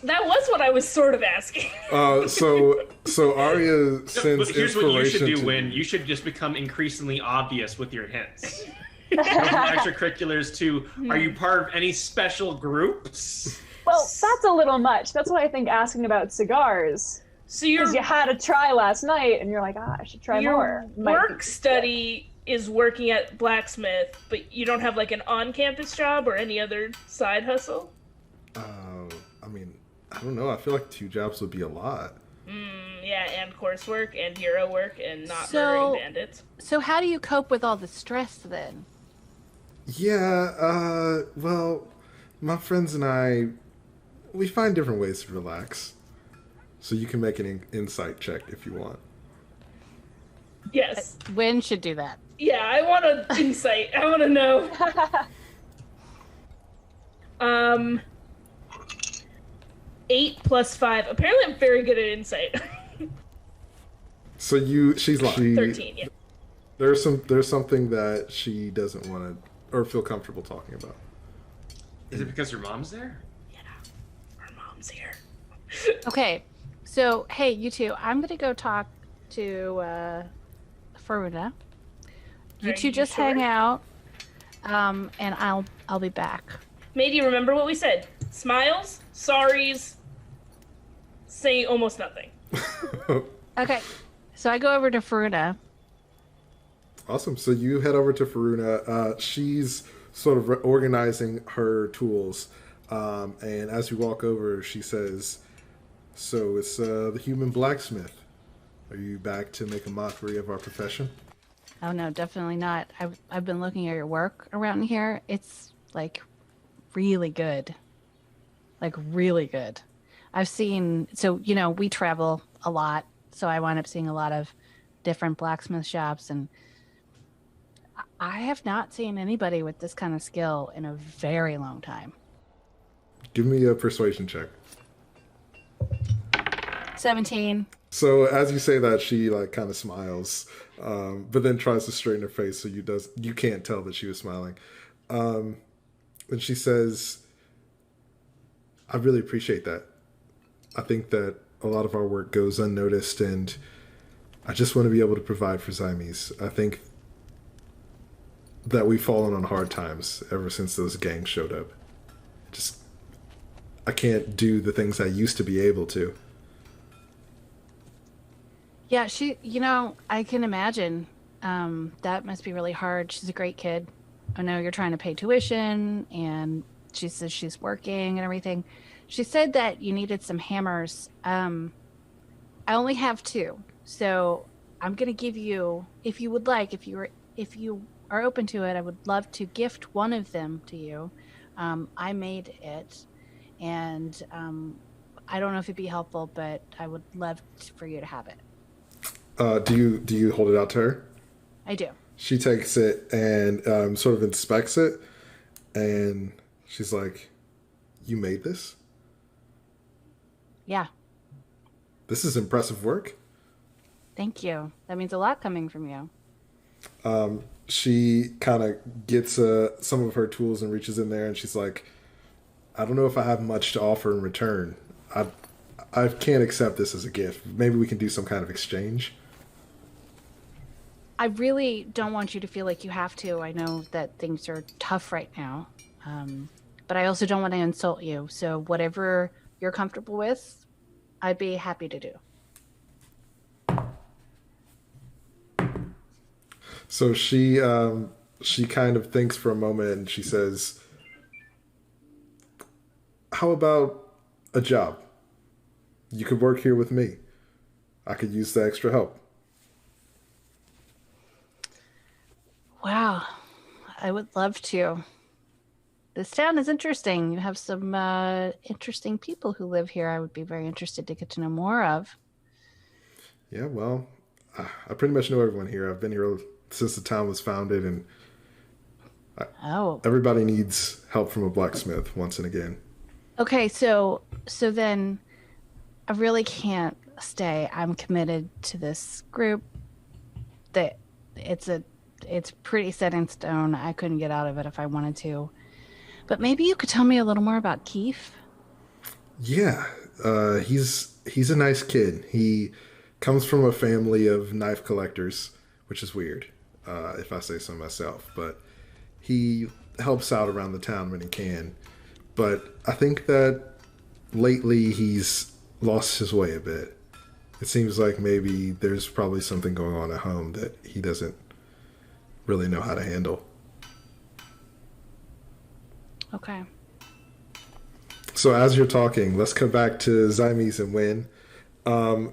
That was what I was sort of asking. So Aria sends But here's what you should inspiration do, to Win. You should just become increasingly obvious with your hints. Go from extracurriculars to, are you part of any special groups? Well, that's a little much. That's why I think asking about cigars. So your Because you had a try last night, and you're like, I should try more. work study is working at blacksmith, but you don't have an on-campus job or any other side hustle? I mean, I don't know. I feel like 2 jobs would be a lot. Yeah, and coursework and hero work and not murdering bandits. So how do you cope with all the stress then? Yeah, well, my friends and I, we find different ways to relax. So you can make an insight check if you want. Yes. Win should do that. Yeah, I want an insight. I want to know. 8 plus 5. Apparently I'm very good at insight. So she's like 13, yeah. There's something that she doesn't want to or feel comfortable talking about. Is it because your mom's there? Yeah, our mom's here. Okay, so hey, you two, I'm gonna go talk to Faruna. You Are two you just sure? hang out, and I'll be back. Madie, remember what we said? Smiles, sorries, say almost nothing. Okay, so I go over to Faruna. Awesome. So you head over to Faruna. She's sort of organizing her tools. And as you walk over, she says, so it's the human blacksmith. Are you back to make a mockery of our profession? Oh no, definitely not. I've been looking at your work around here. It's really good. Really good. I've seen, so we travel a lot, so I wind up seeing a lot of different blacksmith shops, and I have not seen anybody with this kind of skill in a very long time. Give me a persuasion check. 17. So as you say that, she kind of smiles, but then tries to straighten her face so you can't tell that she was smiling. And she says, I really appreciate that. I think that a lot of our work goes unnoticed, and I just want to be able to provide for Zymes. I think that we've fallen on hard times ever since those gangs showed up. I can't do the things I used to be able to. Yeah, she, I can imagine. That must be really hard. She's a great kid. I know you're trying to pay tuition, and she says she's working and everything. She said that you needed some hammers. I only have 2, so I'm gonna give you, if you would like, if you are open to it, I would love to gift one of them to you. I made it, and I don't know if it'd be helpful, but I would love for you to have it. Do you hold it out to her? I do. She takes it and sort of inspects it, and she's like, "You made this? Yeah. This is impressive work." Thank you. That means a lot coming from you. She kind of gets some of her tools and reaches in there, and she's like, "I don't know if I have much to offer in return. I can't accept this as a gift. Maybe we can do some kind of exchange." I really don't want you to feel like you have to. I know that things are tough right now, but I also don't want to insult you. So whatever you're comfortable with, I'd be happy to do. So she kind of thinks for a moment, and she says, "How about a job? You could work here with me. I could use the extra help." Wow, I would love to. This town is interesting. You have some interesting people who live here. I would be very interested to get to know more of. Yeah, well, I pretty much know everyone here. I've been here since the town was founded, and everybody needs help from a blacksmith once and again. Okay, so then I really can't stay. I'm committed to this group. That it's pretty set in stone. I couldn't get out of it if I wanted to. But maybe you could tell me a little more about Keith. Yeah, he's a nice kid. He comes from a family of knife collectors, which is weird, if I say so myself. But he helps out around the town when he can. But I think that lately he's lost his way a bit. It seems like maybe there's probably something going on at home that he doesn't really know how to handle. Okay. So as you're talking, let's come back to Zymes and Wynn.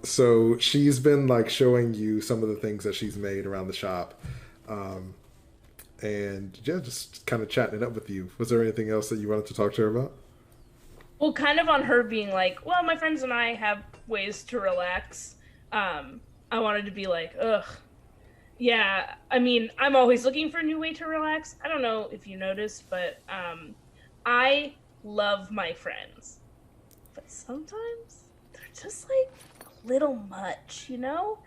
So she's been like showing you some of the things that she's made around the shop. And yeah, just kind of chatting it up with you. Was there anything else that you wanted to talk to her about? Well, kind of on her being like, well, my friends and I have ways to relax. I wanted to be like, ugh. Yeah, I mean, I'm always looking for a new way to relax. I don't know if you noticed, but I love my friends. But sometimes they're just like a little much, you know?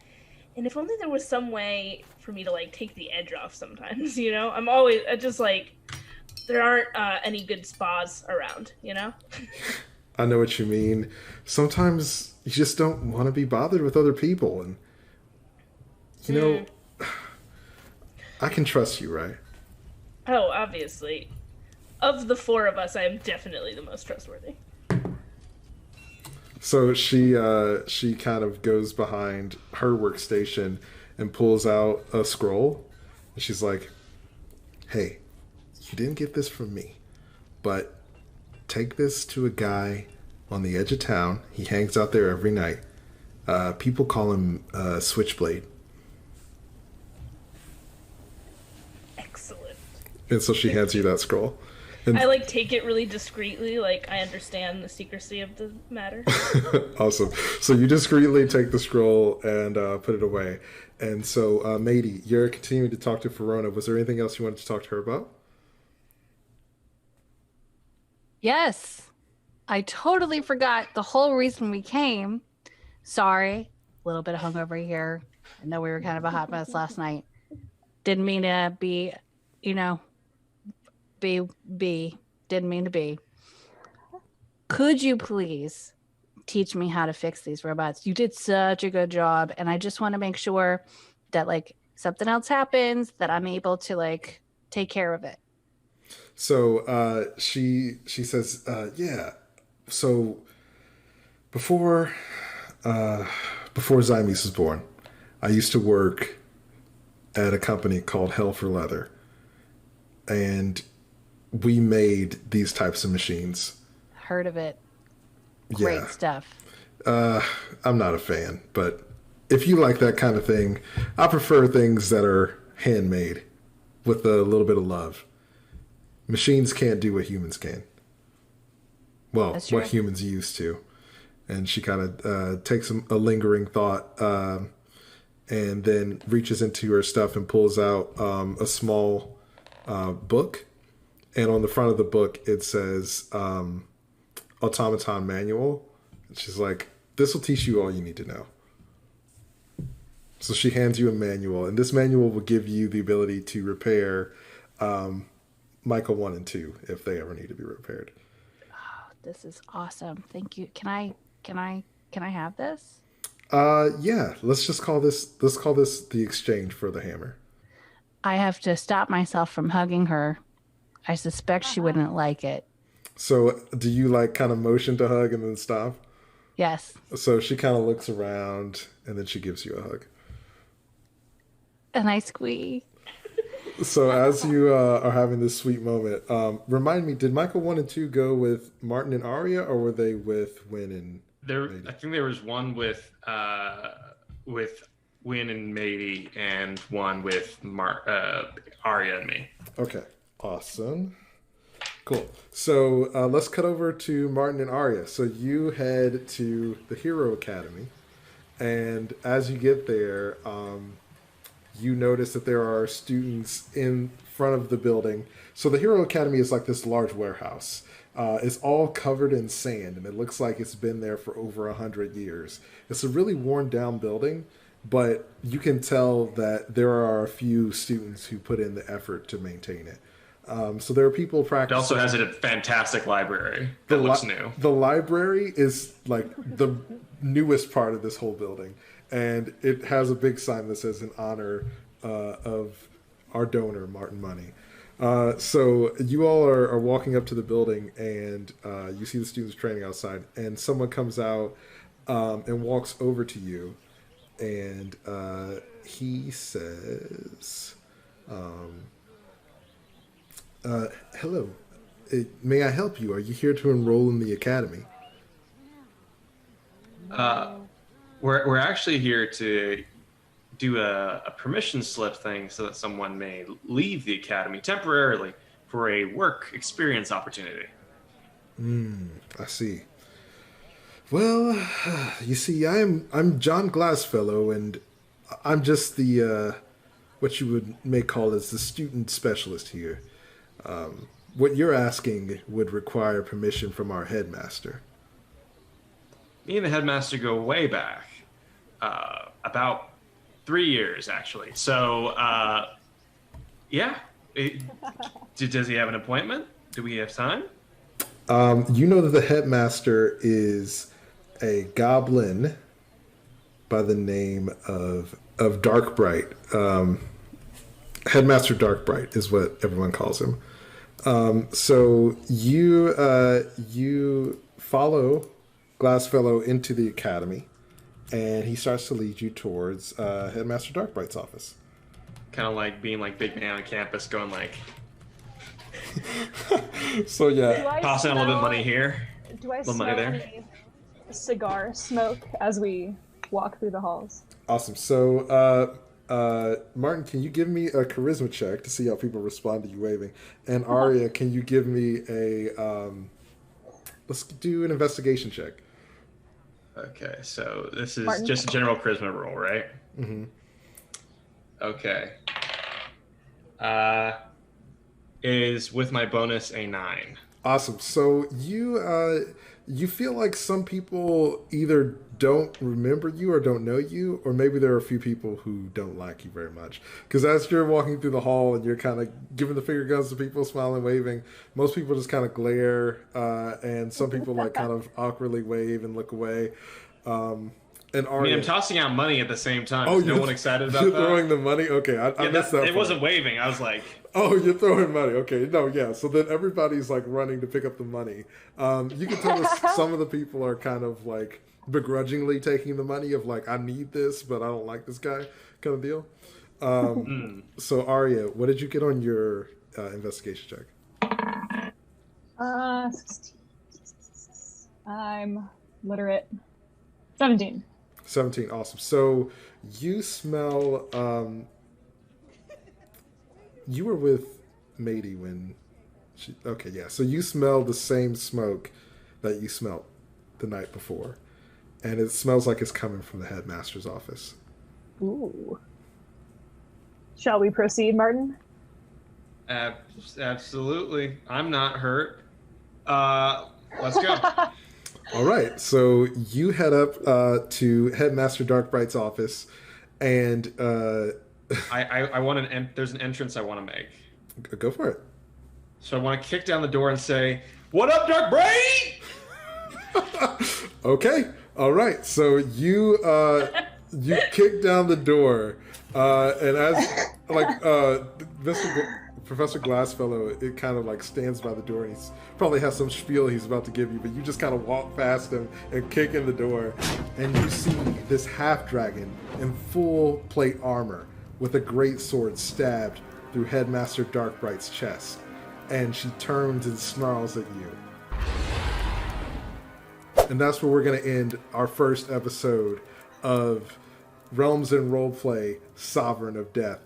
And if only there was some way for me to like take the edge off sometimes, you know? I just like, there aren't any good spas around, you know? I know what you mean. Sometimes you just don't want to be bothered with other people. And, you know, I can trust you, right? Oh, obviously. Of the 4 of us, I am definitely the most trustworthy. So she kind of goes behind her workstation and pulls out a scroll. And she's like, "Hey, you didn't get this from me, but take this to a guy on the edge of town. He hangs out there every night. People call him Switchblade." Excellent. And so she hands you that scroll. And I like take it really discreetly, like I understand the secrecy of the matter. awesome. So you discreetly take the scroll and put it away. And so, Madie, you're continuing to talk to Verona. Was there anything else you wanted to talk to her about? Yes. I totally forgot the whole reason we came. Sorry. A little bit of hungover here. I know we were kind of a hot mess last night. Didn't mean to be, didn't mean to be. Could you please teach me how to fix these robots? You did such a good job, and I just want to make sure that like something else happens, that I'm able to like take care of it. So she says, yeah. So before Zymes was born, I used to work at a company called Hell for Leather, and we made these types of machines. Heard of it. Great stuff. I'm not a fan, but if you like that kind of thing, I prefer things that are handmade with a little bit of love. Machines can't do what humans can. Well, That's true. what humans used to. And she kind of takes a lingering thought and then reaches into her stuff and pulls out a small book. And on the front of the book, it says Automaton Manual. And she's like, this will teach you all you need to know. So she hands you a manual, and this manual will give you the ability to repair Michael 1 and 2 if they ever need to be repaired. This is awesome. Thank you. Can I have this? Yeah, let's call this the exchange for the hammer. I have to stop myself from hugging her. I suspect she wouldn't like it. So do you like kind of motion to hug and then stop? Yes. So she kind of looks around and then she gives you a hug. And I squeeze. So as you are having this sweet moment, remind me, did Michael 1 and 2 go with Martin and Aria, or were they with Win and Madie? I think there was one with Win and Madie, and one with Aria and me. Okay, awesome. Cool. So let's cut over to Martin and Aria. So you head to the Hero Academy, and as you get there, you notice that there are students in front of the building. So the Hero Academy is like this large warehouse. It's all covered in sand, and it looks like it's been there for over 100 years. It's a really worn down building, but you can tell that there are a few students who put in the effort to maintain it. So there are people practicing. It also has a fantastic library that looks new. The library is like the newest part of this whole building. And it has a big sign that says in honor of our donor, Martin Money. So you all are walking up to the building, and you see the students training outside. And someone comes out and walks over to you. And he says, hello, may I help you? Are you here to enroll in the academy? We're actually here to do a permission slip thing so that someone may leave the academy temporarily for a work experience opportunity. I see. Well, you see, I'm John Glassfellow, and I'm just the what you may call as the student specialist here. What you're asking would require permission from our headmaster. Me and the headmaster go way back, about 3 years actually. So, yeah. Does he have an appointment? Do we have time? You know that the headmaster is a goblin by the name of Darkbright. Headmaster Darkbright is what everyone calls him. So you follow Glassfellow into the academy, and he starts to lead you towards Headmaster Darkbright's office. Kind of like being like big man on campus, going like, so yeah, tossing a little bit of money here. Do I Little smell money there. any cigar smoke as we walk through the halls? awesome. So Martin, can you give me a charisma check to see how people respond to you waving? And Aria, can you give me a let's do an investigation check. Okay, so this is Martin? just a general charisma roll, right? Mm-hmm. Okay. Is with my bonus a 9. Awesome. So you feel like some people either don't remember you or don't know you, or maybe there are a few people who don't like you very much. Because as you're walking through the hall and you're kind of giving the finger guns to people, smiling, waving, most people just kind of glare, and some people like kind of awkwardly wave and look away. And I mean, I'm tossing out money at the same time. Oh, Is no one excited about you're that? throwing the money? Okay, I missed that. It part. wasn't waving. I was like, Oh, you're throwing money. Okay, no, yeah. So then everybody's like running to pick up the money. You can tell that some of the people are kind of like begrudgingly taking the money of like, I need this, but I don't like this guy kind of deal. So Aria, what did you get on your investigation check? 16. I'm literate. 17. 17, awesome. So you smell, you were with Madie when she, okay, yeah. So you smell the same smoke that you smelt the night before. And it smells like it's coming from the headmaster's office. Ooh. Shall we proceed, Martin? Absolutely. I'm not hurt. Let's go. All right, so you head up to Headmaster Darkbright's office, and I want there's an entrance I want to make. Go for it. So I want to kick down the door and say, "What up, Darkbright?" Okay, all right. So you you kick down the door, and as like Professor Glassfellow, it kind of like stands by the door, and he's probably has some spiel he's about to give you, but you just kind of walk past him and kick in the door, and you see this half dragon in full plate armor with a great sword stabbed through Headmaster Darkbright's chest, and she turns and snarls at you. And that's where we're going to end our first episode of Realms and Roleplay Sovereign of Death.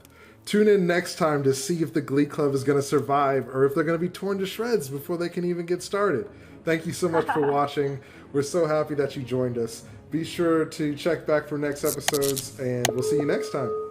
Tune in next time to see if the Glee Club is going to survive or if they're going to be torn to shreds before they can even get started. Thank you so much for watching. We're so happy that you joined us. Be sure to check back for next episodes, and we'll see you next time.